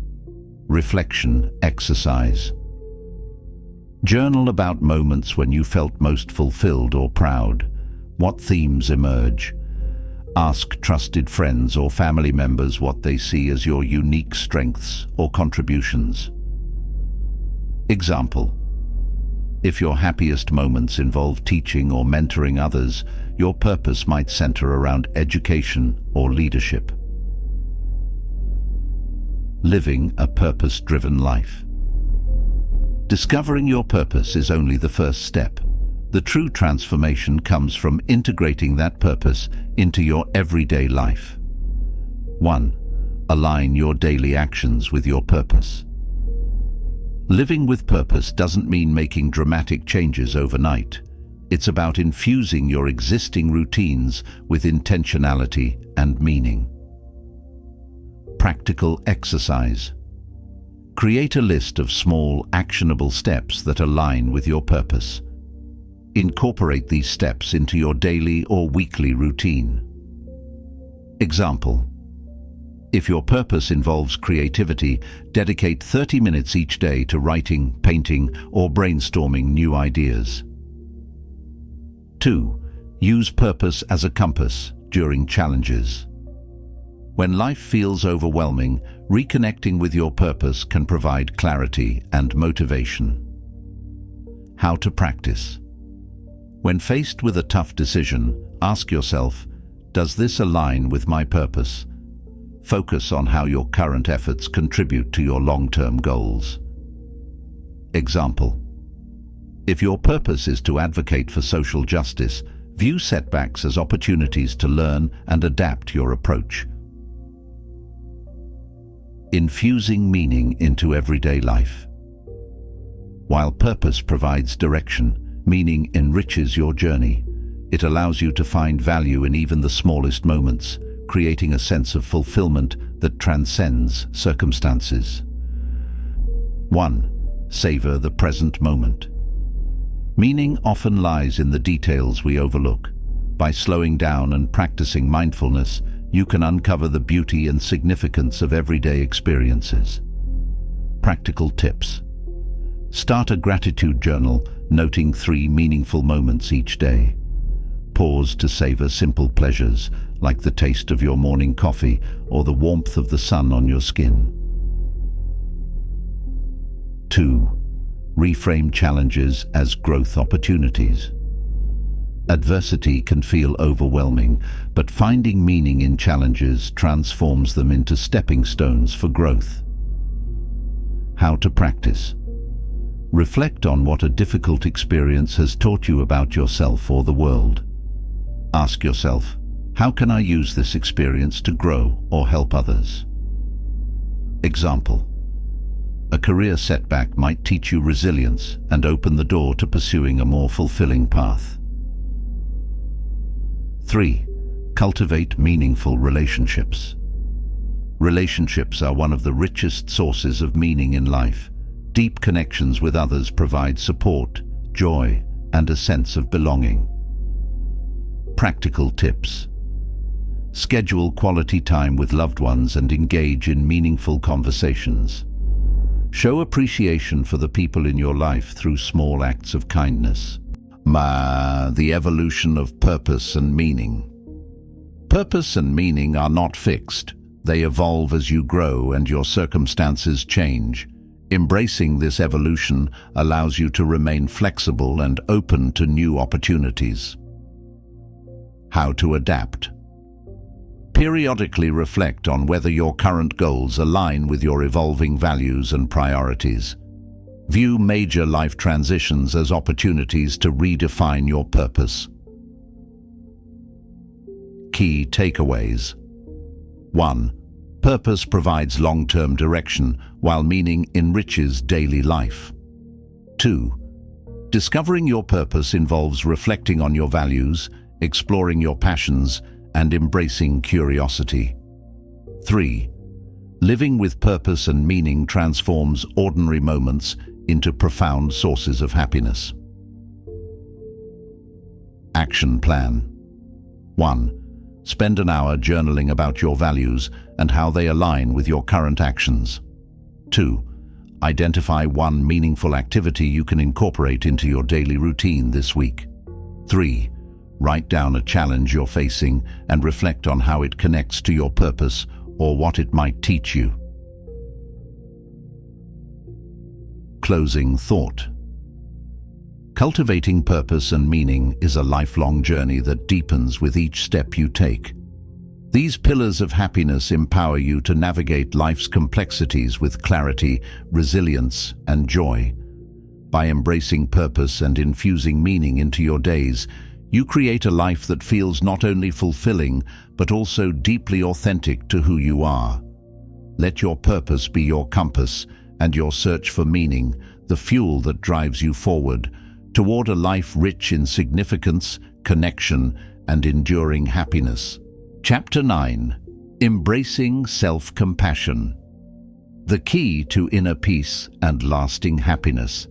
Reflection exercise. Journal about moments when you felt most fulfilled or proud. What themes emerge? Ask trusted friends or family members what they see as your unique strengths or contributions. Example: if your happiest moments involve teaching or mentoring others, your purpose might center around education or leadership. Living a purpose-driven life. Discovering your purpose is only the first step. The true transformation comes from integrating that purpose into your everyday life. 1. Align your daily actions with your purpose. Living with purpose doesn't mean making dramatic changes overnight. It's about infusing your existing routines with intentionality and meaning. Practical exercise. Create a list of small, actionable steps that align with your purpose. Incorporate these steps into your daily or weekly routine. Example: if your purpose involves creativity, dedicate 30 minutes each day to writing, painting, or brainstorming new ideas. 2. Use purpose as a compass during challenges. When life feels overwhelming, reconnecting with your purpose can provide clarity and motivation. How to practice. When faced with a tough decision, ask yourself, does this align with my purpose? Focus on how your current efforts contribute to your long-term goals. Example: if your purpose is to advocate for social justice, view setbacks as opportunities to learn and adapt your approach. infusing meaning into everyday life. While purpose provides direction, meaning enriches your journey. It allows you to find value in even the smallest moments, creating a sense of fulfillment that transcends circumstances. 1. Savor the present moment. Meaning often lies in the details we overlook. By slowing down and practicing mindfulness, you can uncover the beauty and significance of everyday experiences. Practical tips. Start a gratitude journal, noting 3 meaningful moments each day. Pause to savor simple pleasures, like the taste of your morning coffee or the warmth of the sun on your skin. 2. Reframe challenges as growth opportunities. Adversity can feel overwhelming, but finding meaning in challenges transforms them into stepping stones for growth. How to practice. Reflect on what a difficult experience has taught you about yourself or the world. Ask yourself, how can I use this experience to grow or help others? Example. A career setback might teach you resilience and open the door to pursuing a more fulfilling path. 3. Cultivate meaningful relationships. Relationships are one of the richest sources of meaning in life. Deep connections with others provide support, joy, and a sense of belonging. Practical tips. Schedule quality time with loved ones and engage in meaningful conversations. Show appreciation for the people in your life through small acts of kindness. The evolution of purpose and meaning. Purpose and meaning are not fixed. They evolve as you grow and your circumstances change. Embracing this evolution allows you to remain flexible and open to new opportunities. How to adapt. Periodically reflect on whether your current goals align with your evolving values and priorities. View major life transitions as opportunities to redefine your purpose. Key takeaways. 1. Purpose provides long-term direction, while meaning enriches daily life. 2. Discovering your purpose involves reflecting on your values, exploring your passions, and embracing curiosity. 3. Living with purpose and meaning transforms ordinary moments into profound sources of happiness. Action plan. 1. Spend an hour journaling about your values and how they align with your current actions. 2. Identify one meaningful activity you can incorporate into your daily routine this week. 3. Write down a challenge you're facing and reflect on how it connects to your purpose or what it might teach you. Closing thought. Cultivating purpose and meaning is a lifelong journey that deepens with each step you take. These pillars of happiness empower you to navigate life's complexities with clarity, resilience, and joy. By embracing purpose and infusing meaning into your days, you create a life that feels not only fulfilling, but also deeply authentic to who you are. Let your purpose be your compass, and your search for meaning, the fuel that drives you forward, toward a life rich in significance, connection, and enduring happiness. Chapter 9. Embracing Self-Compassion. The key to inner peace and lasting happiness.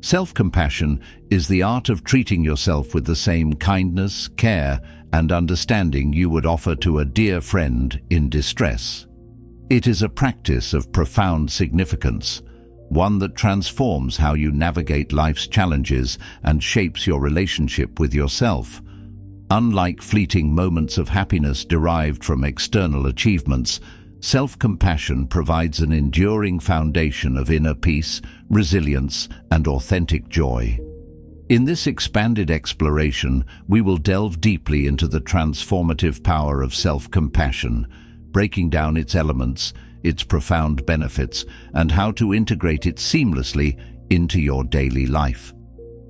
Self-compassion is the art of treating yourself with the same kindness, care, and understanding you would offer to a dear friend in distress. It is a practice of profound significance, one that transforms how you navigate life's challenges and shapes your relationship with yourself. Unlike fleeting moments of happiness derived from external achievements, self-compassion provides an enduring foundation of inner peace, resilience, and authentic joy. In this expanded exploration, we will delve deeply into the transformative power of self-compassion, breaking down its elements, its profound benefits, and how to integrate it seamlessly into your daily life.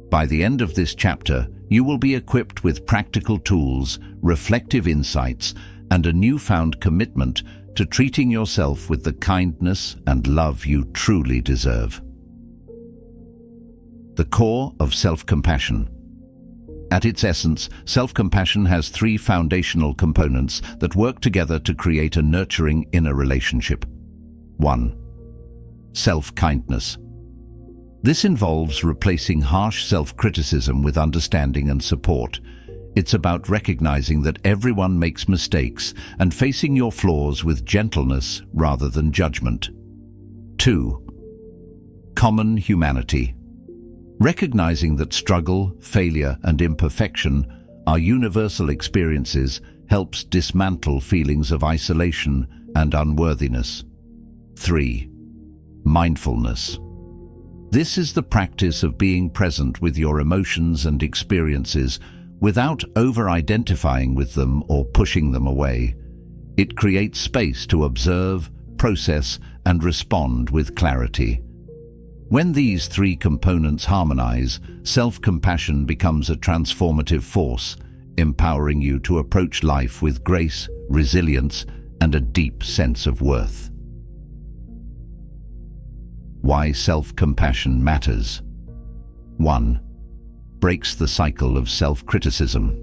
By the end of this chapter, you will be equipped with practical tools, reflective insights, and a newfound commitment to treating yourself with the kindness and love you truly deserve. The core of self-compassion. At its essence, self-compassion has three foundational components that work together to create a nurturing inner relationship. 1. Self-kindness. This involves replacing harsh self-criticism with understanding and support. It's about recognizing that everyone makes mistakes and facing your flaws with gentleness rather than judgment. 2. Common humanity. Recognizing that struggle, failure, and imperfection are universal experiences helps dismantle feelings of isolation and unworthiness. 3. Mindfulness. This is the practice of being present with your emotions and experiences without over-identifying with them or pushing them away. It creates space to observe, process, and respond with clarity. When these three components harmonize, self-compassion becomes a transformative force, empowering you to approach life with grace, resilience, and a deep sense of worth. Why self-compassion matters. 1. Breaks the cycle of self-criticism.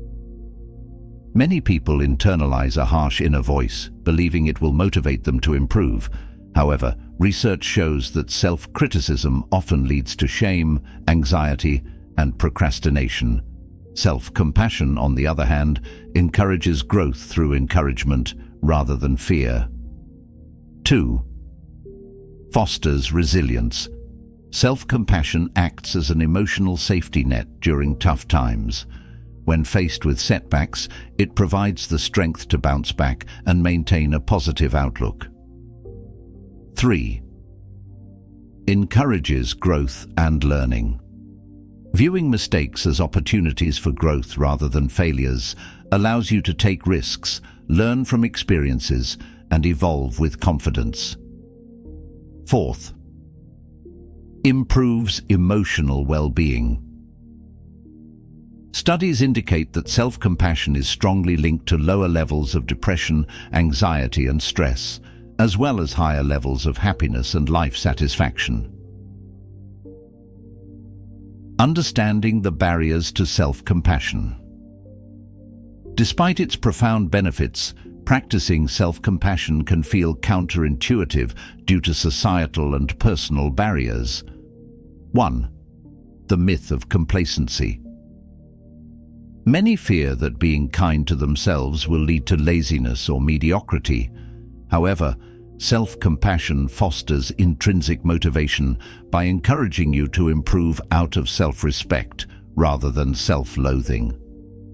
Many people internalize a harsh inner voice, believing it will motivate them to improve. However, research shows that self-criticism often leads to shame, anxiety, and procrastination. Self-compassion, on the other hand, encourages growth through encouragement rather than fear. 2. Fosters resilience. Self-compassion acts as an emotional safety net during tough times. When faced with setbacks, it provides the strength to bounce back and maintain a positive outlook. 3. Encourages growth and learning. Viewing mistakes as opportunities for growth rather than failures allows you to take risks, learn from experiences, and evolve with confidence. 4th. Improves emotional well-being. Studies indicate that self-compassion is strongly linked to lower levels of depression, anxiety, and stress, as well as higher levels of happiness and life satisfaction. Understanding the barriers to self-compassion. Despite its profound benefits, practicing self-compassion can feel counterintuitive due to societal and personal barriers. 1. The myth of complacency. Many fear that being kind to themselves will lead to laziness or mediocrity. However, self-compassion fosters intrinsic motivation by encouraging you to improve out of self-respect rather than self-loathing.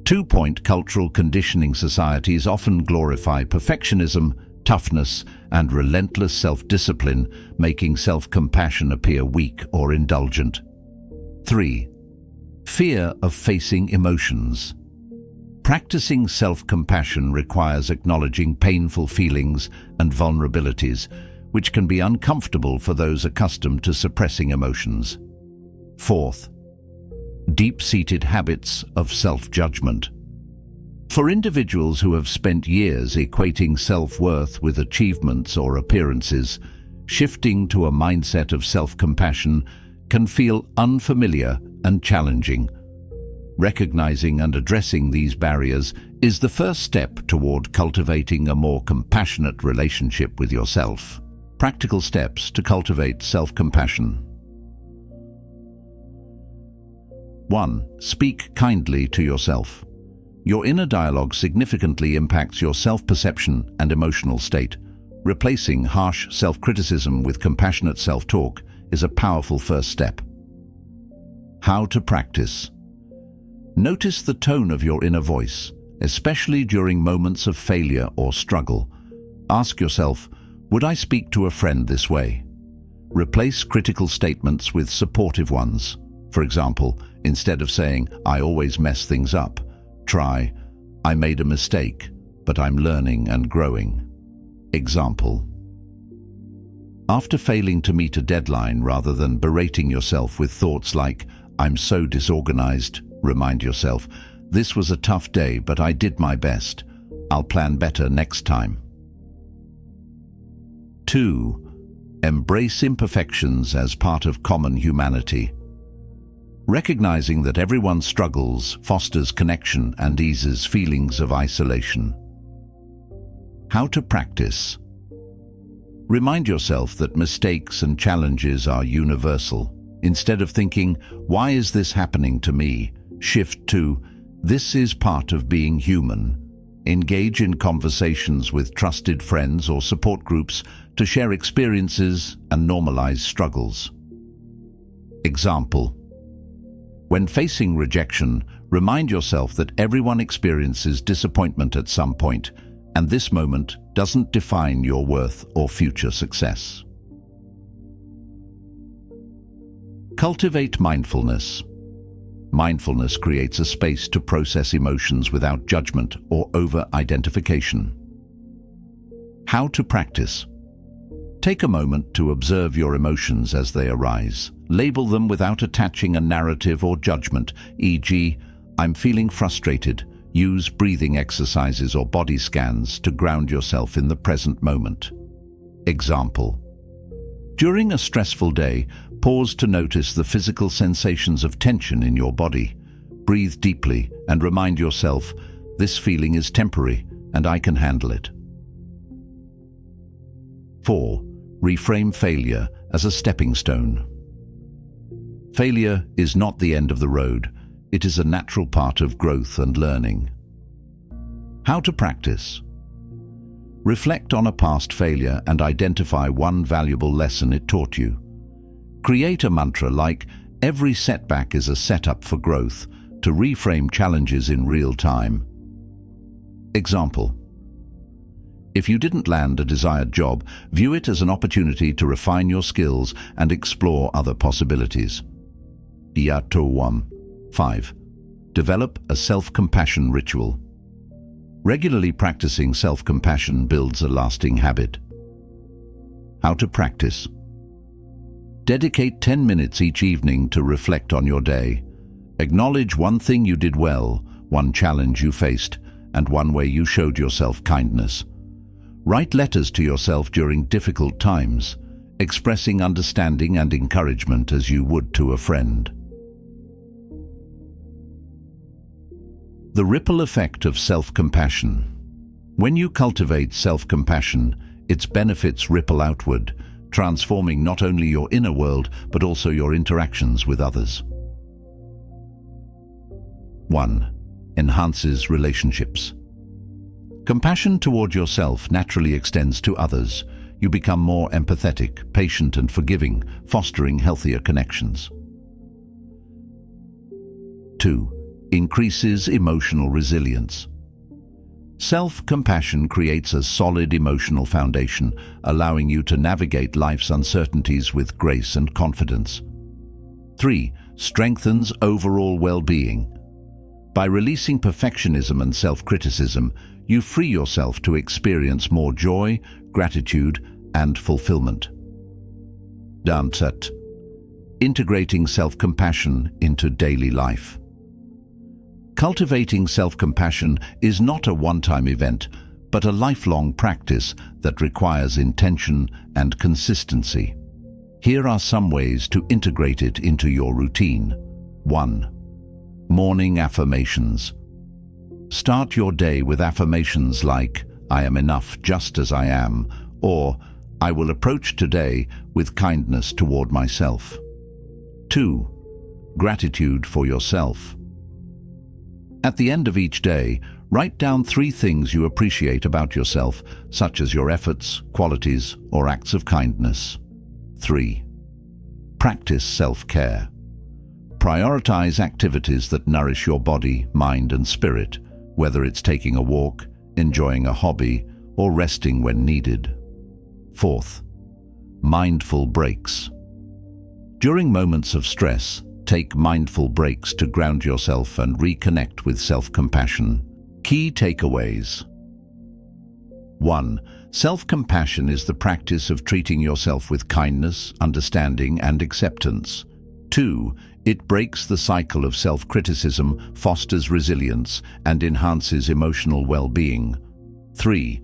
2-point cultural conditioning societies often glorify perfectionism, toughness, and relentless self-discipline, making self-compassion appear weak or indulgent. 3. Fear of facing emotions. Practicing self-compassion requires acknowledging painful feelings and vulnerabilities, which can be uncomfortable for those accustomed to suppressing emotions. 4th. Deep-seated habits of self-judgment. For individuals who have spent years equating self-worth with achievements or appearances, shifting to a mindset of self-compassion can feel unfamiliar and challenging. Recognizing and addressing these barriers is the first step toward cultivating a more compassionate relationship with yourself. Practical steps to cultivate self-compassion. 1. Speak kindly to yourself. Your inner dialogue significantly impacts your self-perception and emotional state. Replacing harsh self-criticism with compassionate self-talk is a powerful first step. How to practice. Notice the tone of your inner voice, especially during moments of failure or struggle. Ask yourself, would I speak to a friend this way? Replace critical statements with supportive ones. For example, instead of saying, I always mess things up, try, I made a mistake, but I'm learning and growing. Example. After failing to meet a deadline, rather than berating yourself with thoughts like, I'm so disorganized, remind yourself, this was a tough day, but I did my best. I'll plan better next time. 2. Embrace imperfections as part of common humanity. Recognizing that everyone struggles fosters connection and eases feelings of isolation. How to practice. Remind yourself that mistakes and challenges are universal. Instead of thinking, "Why is this happening to me?" shift to, "This is part of being human." Engage in conversations with trusted friends or support groups to share experiences and normalize struggles. Example: when facing rejection, remind yourself that everyone experiences disappointment at some point, and this moment doesn't define your worth or future success. Cultivate mindfulness. Mindfulness creates a space to process emotions without judgment or over-identification. How to practice. Take a moment to observe your emotions as they arise. Label them without attaching a narrative or judgment, e.g., "I'm feeling frustrated." Use breathing exercises or body scans to ground yourself in the present moment. Example: during a stressful day, pause to notice the physical sensations of tension in your body. Breathe deeply and remind yourself, "This feeling is temporary and I can handle it." 4. Reframe failure as a stepping stone. Failure is not the end of the road. It is a natural part of growth and learning. How to practice. Reflect on a past failure and identify one valuable lesson it taught you. Create a mantra like, "Every setback is a setup for growth," to reframe challenges in real time. Example: if you didn't land a desired job, view it as an opportunity to refine your skills and explore other possibilities. 5. Develop a self-compassion ritual. Regularly practicing self-compassion builds a lasting habit. How to practice. Dedicate 10 minutes each evening to reflect on your day. Acknowledge one thing you did well, one challenge you faced, and one way you showed yourself kindness. Write letters to yourself during difficult times, expressing understanding and encouragement as you would to a friend. The ripple effect of self-compassion. When you cultivate self-compassion, its benefits ripple outward, transforming not only your inner world but also your interactions with others. 1. Enhances relationships. Compassion toward yourself naturally extends to others. You become more empathetic, patient, and forgiving, fostering healthier connections. 2. Increases emotional resilience. Self-compassion creates a solid emotional foundation, allowing you to navigate life's uncertainties with grace and confidence. 3. Strengthens overall well-being. By releasing perfectionism and self-criticism, you free yourself to experience more joy, gratitude, and fulfillment. Downsat. Integrating self-compassion into daily life. Cultivating self-compassion is not a one-time event, but a lifelong practice that requires intention and consistency. Here are some ways to integrate it into your routine. 1. Morning affirmations. Start your day with affirmations like, "I am enough just as I am," or "I will approach today with kindness toward myself." 2. Gratitude for yourself. At the end of each day, write down 3 things you appreciate about yourself, such as your efforts, qualities, or acts of kindness. 3. Practice self-care. Prioritize activities that nourish your body, mind, and spirit, whether it's taking a walk, enjoying a hobby, or resting when needed. 4. Mindful breaks. During moments of stress, take mindful breaks to ground yourself and reconnect with self-compassion. Key takeaways. 1. Self-compassion is the practice of treating yourself with kindness, understanding, and acceptance. 2. It breaks the cycle of self-criticism, fosters resilience, and enhances emotional well-being. 3.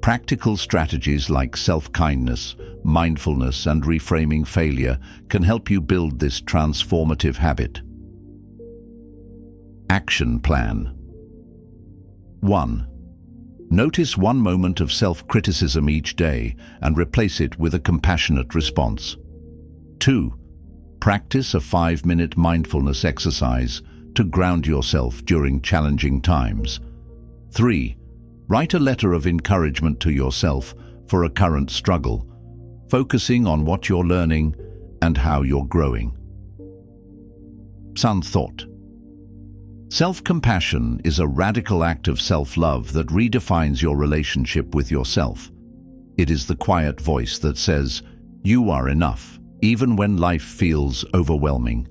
Practical strategies like self-kindness, mindfulness, and reframing failure can help you build this transformative habit. Action plan. 1. Notice one moment of self-criticism each day and replace it with a compassionate response. 2. Practice a 5-minute mindfulness exercise to ground yourself during challenging times. 3. Write a letter of encouragement to yourself for a current struggle, focusing on what you're learning and how you're growing. Sun thought. Self-compassion is a radical act of self-love that redefines your relationship with yourself. It is the quiet voice that says, "You are enough," even when life feels overwhelming.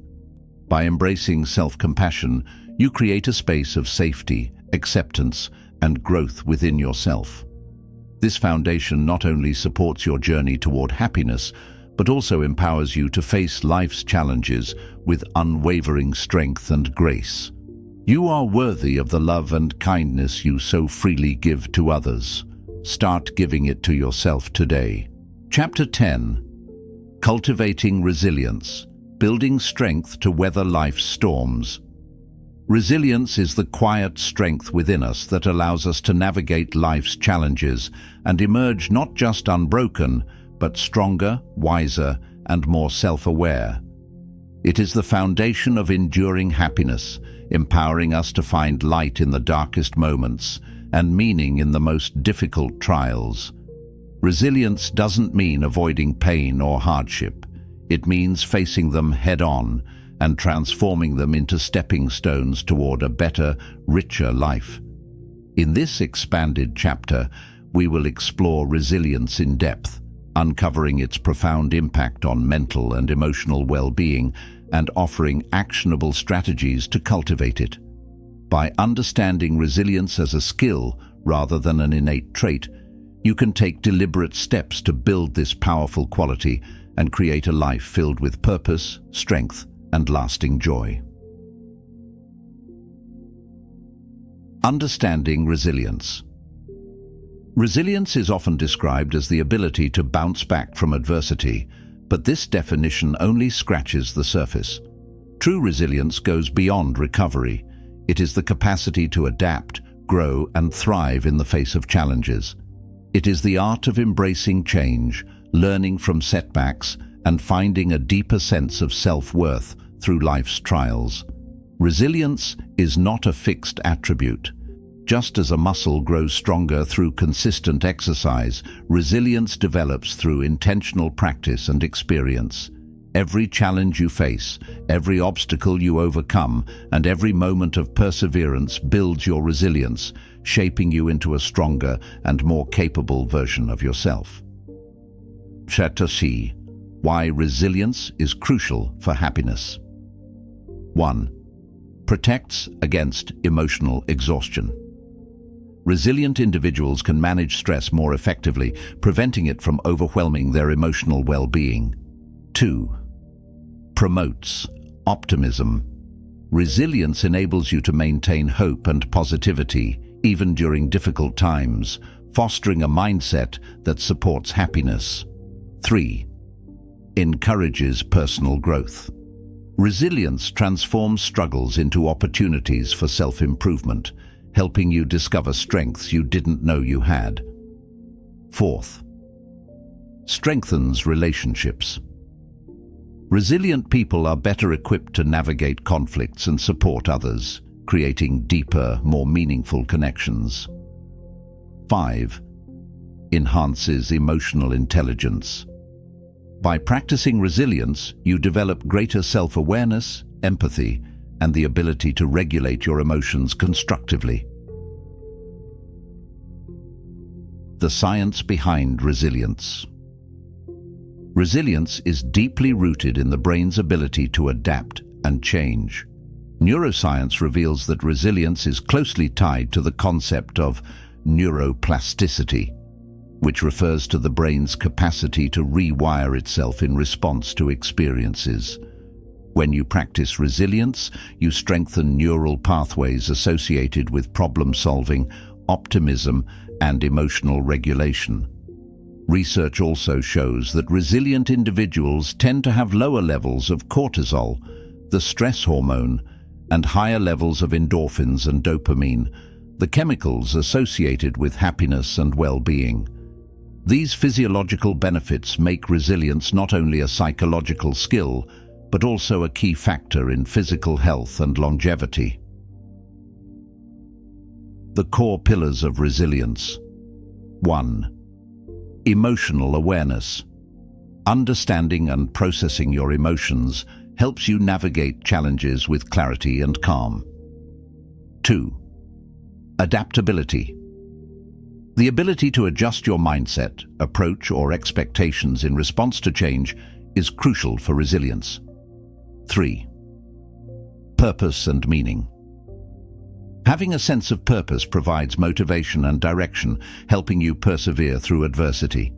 By embracing self-compassion, you create a space of safety, acceptance, and growth within yourself. This foundation not only supports your journey toward happiness, but also empowers you to face life's challenges with unwavering strength and grace. You are worthy of the love and kindness you so freely give to others. Start giving it to yourself today. Chapter 10. Cultivating Resilience, Building Strength to Weather Life's Storms. Resilience is the quiet strength within us that allows us to navigate life's challenges and emerge not just unbroken, but stronger, wiser, and more self-aware. It is the foundation of enduring happiness, empowering us to find light in the darkest moments and meaning in the most difficult trials. Resilience doesn't mean avoiding pain or hardship. It means facing them head-on and transforming them into stepping stones toward a better, richer life. In this expanded chapter, we will explore resilience in depth, uncovering its profound impact on mental and emotional well-being and offering actionable strategies to cultivate it. By understanding resilience as a skill rather than an innate trait, you can take deliberate steps to build this powerful quality and create a life filled with purpose, strength, and lasting joy. Understanding resilience. Resilience is often described as the ability to bounce back from adversity, but this definition only scratches the surface. True resilience goes beyond recovery. It is the capacity to adapt, grow, and thrive in the face of challenges. It is the art of embracing change, learning from setbacks, and finding a deeper sense of self-worth through life's trials. Resilience is not a fixed attribute. Just as a muscle grows stronger through consistent exercise, resilience develops through intentional practice and experience. Every challenge you face, every obstacle you overcome, and every moment of perseverance builds your resilience, shaping you into a stronger and more capable version of yourself. Chapter C. Why resilience is crucial for happiness. 1. Protects against emotional exhaustion. Resilient individuals can manage stress more effectively, preventing it from overwhelming their emotional well-being. 2. Promotes optimism. Resilience enables you to maintain hope and positivity, even during difficult times, fostering a mindset that supports happiness. 3. Encourages personal growth. Resilience transforms struggles into opportunities for self-improvement, helping you discover strengths you didn't know you had. 4th, strengthens relationships. Resilient people are better equipped to navigate conflicts and support others, creating deeper, more meaningful connections. 5. Enhances emotional intelligence. By practicing resilience, you develop greater self-awareness, empathy, and the ability to regulate your emotions constructively. The science behind resilience. Resilience is deeply rooted in the brain's ability to adapt and change. Neuroscience reveals that resilience is closely tied to the concept of neuroplasticity, which refers to the brain's capacity to rewire itself in response to experiences. When you practice resilience, you strengthen neural pathways associated with problem-solving, optimism, and emotional regulation. Research also shows that resilient individuals tend to have lower levels of cortisol, the stress hormone, and higher levels of endorphins and dopamine, the chemicals associated with happiness and well-being. These physiological benefits make resilience not only a psychological skill, but also a key factor in physical health and longevity. The core pillars of resilience. 1. Emotional awareness. Understanding and processing your emotions helps you navigate challenges with clarity and calm. 2. Adaptability. The ability to adjust your mindset, approach, or expectations in response to change is crucial for resilience. 3. Purpose and meaning. Having a sense of purpose provides motivation and direction, helping you persevere through adversity.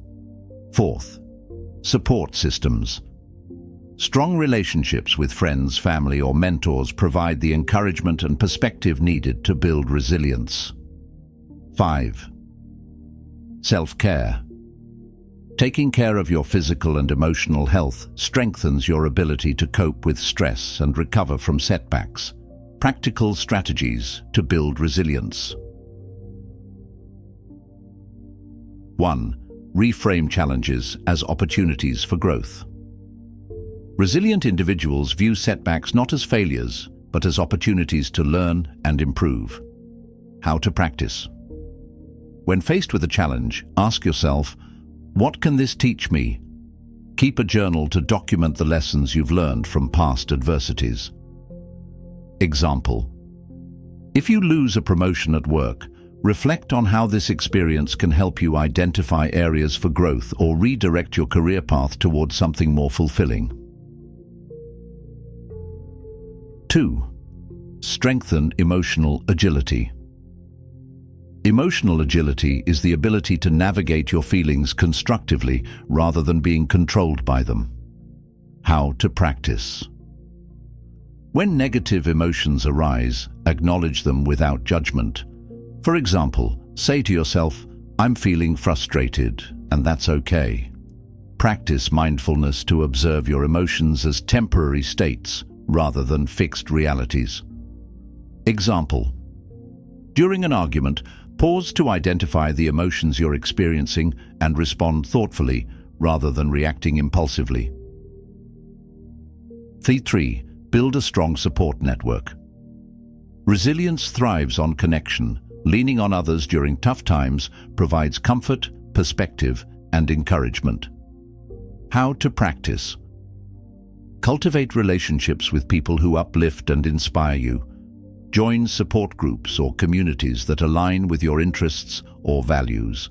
4th, support systems. Strong relationships with friends, family, or mentors provide the encouragement and perspective needed to build resilience. 5. Self-care. Taking care of your physical and emotional health strengthens your ability to cope with stress and recover from setbacks. Practical strategies to build resilience. 1. Reframe challenges as opportunities for growth. Resilient individuals view setbacks not as failures, but as opportunities to learn and improve. How to practice. When faced with a challenge, ask yourself, what can this teach me? Keep a journal to document the lessons you've learned from past adversities. Example: if you lose a promotion at work, reflect on how this experience can help you identify areas for growth or redirect your career path towards something more fulfilling. 2. Strengthen emotional agility. Emotional agility is the ability to navigate your feelings constructively rather than being controlled by them. How to practice. When negative emotions arise, acknowledge them without judgment. For example, say to yourself, "I'm feeling frustrated, and that's okay." Practice mindfulness to observe your emotions as temporary states rather than fixed realities. Example: during an argument, pause to identify the emotions you're experiencing and respond thoughtfully rather than reacting impulsively. 3. Build a strong support network. Resilience thrives on connection. Leaning on others during tough times provides comfort, perspective, and encouragement. How to practice. Cultivate relationships with people who uplift and inspire you. Join support groups or communities that align with your interests or values.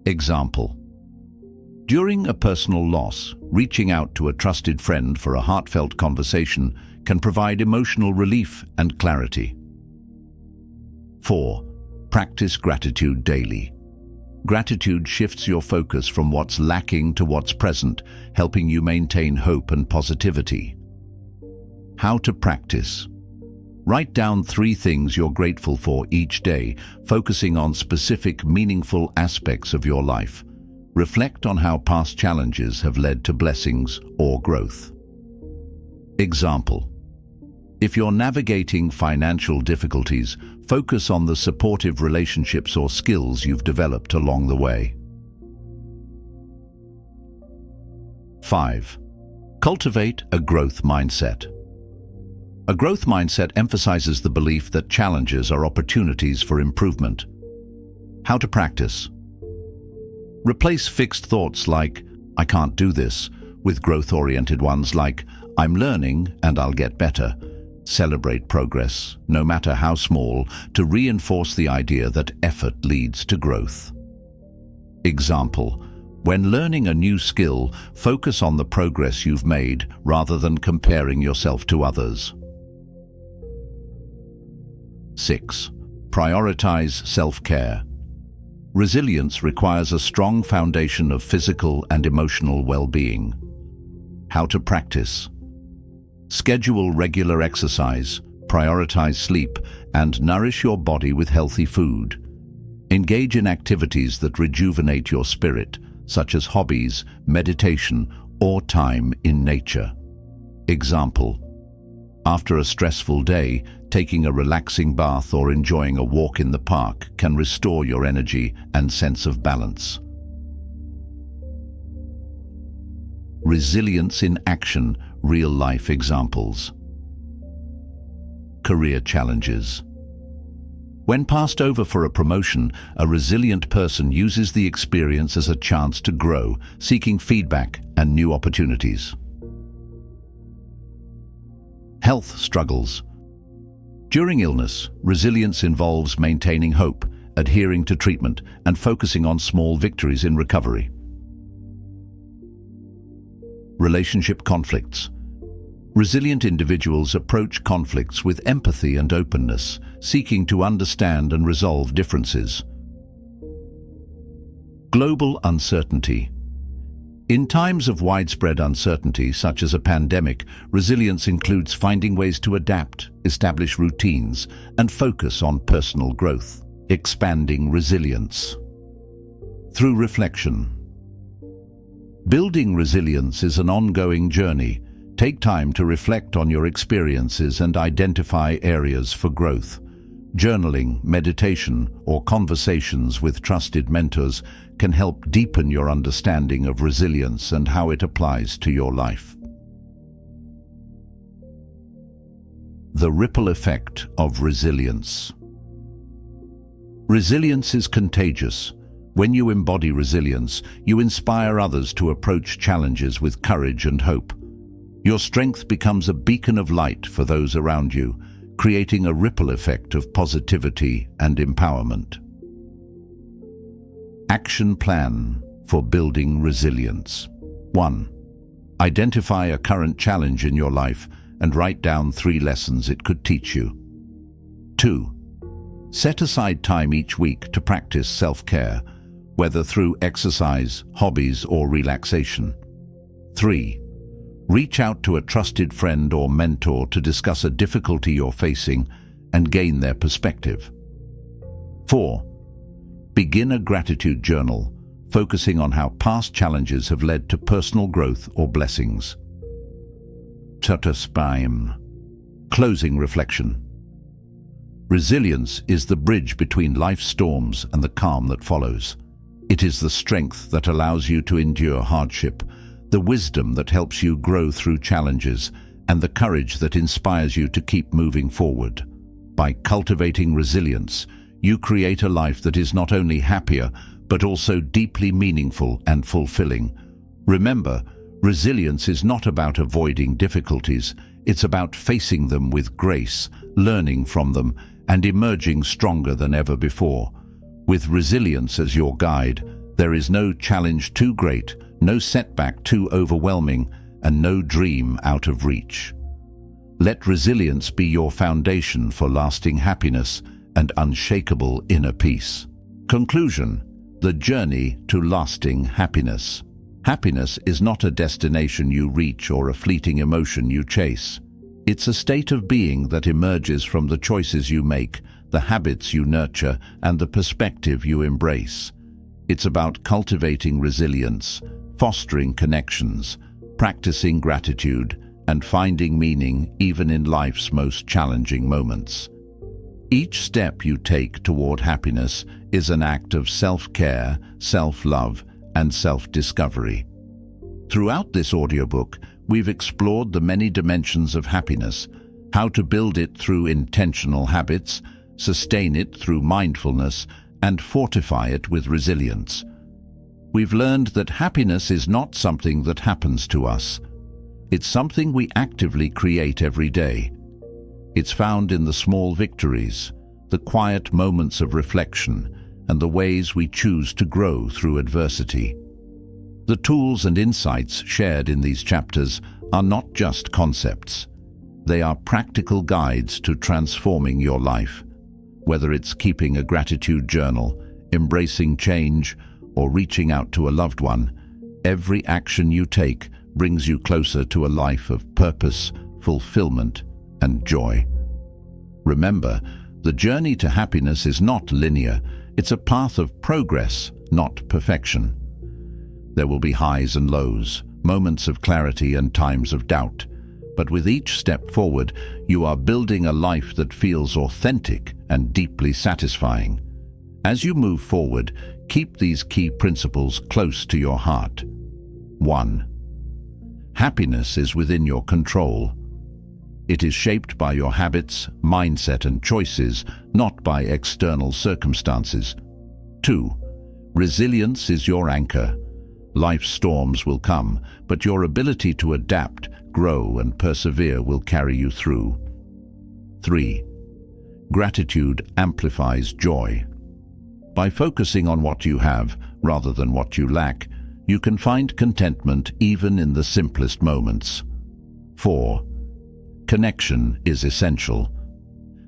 Example: during a personal loss, reaching out to a trusted friend for a heartfelt conversation can provide emotional relief and clarity. 4. Practice gratitude daily. Gratitude shifts your focus from what's lacking to what's present, helping you maintain hope and positivity. How to practice. Write down 3 things you're grateful for each day, focusing on specific, meaningful aspects of your life. Reflect on how past challenges have led to blessings or growth. Example: if you're navigating financial difficulties, focus on the supportive relationships or skills you've developed along the way. 5. Cultivate a growth mindset. A growth mindset emphasizes the belief that challenges are opportunities for improvement. How to practice. Replace fixed thoughts like, "I can't do this," with growth-oriented ones like, "I'm learning and I'll get better." Celebrate progress, no matter how small, to reinforce the idea that effort leads to growth. Example: when learning a new skill, focus on the progress you've made rather than comparing yourself to others. 6. Prioritize self-care. Resilience requires a strong foundation of physical and emotional well-being. How to practice. Schedule regular exercise, prioritize sleep, and nourish your body with healthy food. Engage in activities that rejuvenate your spirit, such as hobbies, meditation, or time in nature. Example: after a stressful day, taking a relaxing bath or enjoying a walk in the park can restore your energy and sense of balance. Resilience in action, real-life examples. Career challenges. When passed over for a promotion, a resilient person uses the experience as a chance to grow, seeking feedback and new opportunities. Health struggles. During illness, resilience involves maintaining hope, adhering to treatment, and focusing on small victories in recovery. Relationship conflicts. Resilient individuals approach conflicts with empathy and openness, seeking to understand and resolve differences. Global uncertainty. In times of widespread uncertainty, such as a pandemic, resilience includes finding ways to adapt, establish routines, and focus on personal growth. Expanding resilience. Through reflection. Building resilience is an ongoing journey. Take time to reflect on your experiences and identify areas for growth. Journaling, meditation, or conversations with trusted mentors can help deepen your understanding of resilience and how it applies to your life. The ripple effect of resilience. Resilience is contagious. When you embody resilience, you inspire others to approach challenges with courage and hope. Your strength becomes a beacon of light for those around you, creating a ripple effect of positivity and empowerment. Action plan for building resilience. 1. Identify a current challenge in your life and write down 3 lessons it could teach you. 2. Set aside time each week to practice self-care, whether through exercise, hobbies, or relaxation. 3. Reach out to a trusted friend or mentor to discuss a difficulty you're facing and gain their perspective. 4. Begin a gratitude journal, focusing on how past challenges have led to personal growth or blessings. Closing reflection. Resilience is the bridge between life's storms and the calm that follows. It is the strength that allows you to endure hardship, the wisdom that helps you grow through challenges, and the courage that inspires you to keep moving forward. By cultivating resilience, you create a life that is not only happier, but also deeply meaningful and fulfilling. Remember, resilience is not about avoiding difficulties. It's about facing them with grace, learning from them, and emerging stronger than ever before. With resilience as your guide, there is no challenge too great, no setback too overwhelming, and no dream out of reach. Let resilience be your foundation for lasting happiness and unshakable inner peace. Conclusion: the journey to lasting happiness. Happiness is not a destination you reach or a fleeting emotion you chase. It's a state of being that emerges from the choices you make, the habits you nurture, and the perspective you embrace. It's about cultivating resilience, fostering connections, practicing gratitude, and finding meaning even in life's most challenging moments. Each step you take toward happiness is an act of self-care, self-love, and self-discovery. Throughout this audiobook, we've explored the many dimensions of happiness, how to build it through intentional habits, sustain it through mindfulness, and fortify it with resilience. We've learned that happiness is not something that happens to us. It's something we actively create every day. It's found in the small victories, the quiet moments of reflection, and the ways we choose to grow through adversity. The tools and insights shared in these chapters are not just concepts. They are practical guides to transforming your life. Whether it's keeping a gratitude journal, embracing change, or reaching out to a loved one, every action you take brings you closer to a life of purpose, fulfillment, and joy. Remember, the journey to happiness is not linear. It's a path of progress, not perfection. There will be highs and lows, moments of clarity and times of doubt. But with each step forward, you are building a life that feels authentic and deeply satisfying. As you move forward, keep these key principles close to your heart. 1. Happiness is within your control. It is shaped by your habits, mindset, and choices, not by external circumstances. 2. Resilience is your anchor. Life's storms will come, but your ability to adapt, grow, and persevere will carry you through. 3. Gratitude amplifies joy. By focusing on what you have, rather than what you lack, you can find contentment even in the simplest moments. 4. Connection is essential.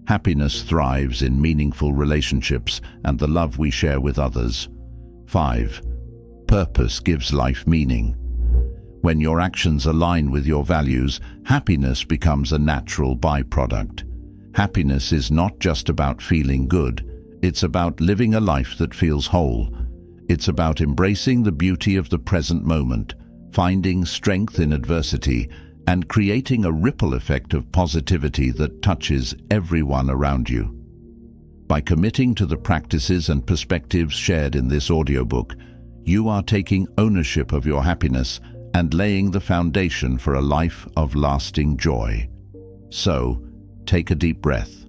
Happiness thrives in meaningful relationships and the love we share with others. 5. Purpose gives life meaning. When your actions align with your values, happiness becomes a natural byproduct. Happiness is not just about feeling good, it's about living a life that feels whole. It's about embracing the beauty of the present moment, finding strength in adversity, and creating a ripple effect of positivity that touches everyone around you. By committing to the practices and perspectives shared in this audiobook, you are taking ownership of your happiness and laying the foundation for a life of lasting joy. So, take a deep breath.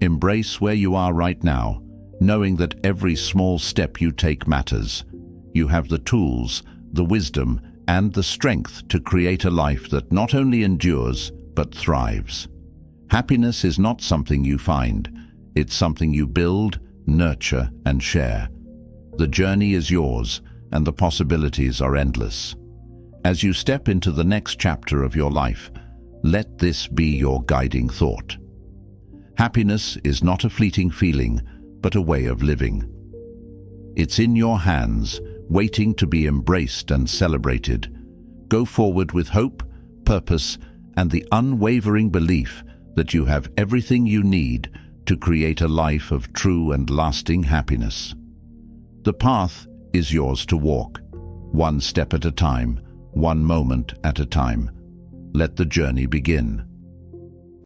Embrace where you are right now, knowing that every small step you take matters. You have the tools, the wisdom, and the strength to create a life that not only endures, but thrives. Happiness is not something you find. It's something you build, nurture, and share. The journey is yours, and the possibilities are endless. As you step into the next chapter of your life, let this be your guiding thought. Happiness is not a fleeting feeling, but a way of living. It's in your hands, waiting to be embraced and celebrated. Go forward with hope, purpose, and the unwavering belief that you have everything you need to create a life of true and lasting happiness. The path is yours to walk, one step at a time, one moment at a time. Let the journey begin.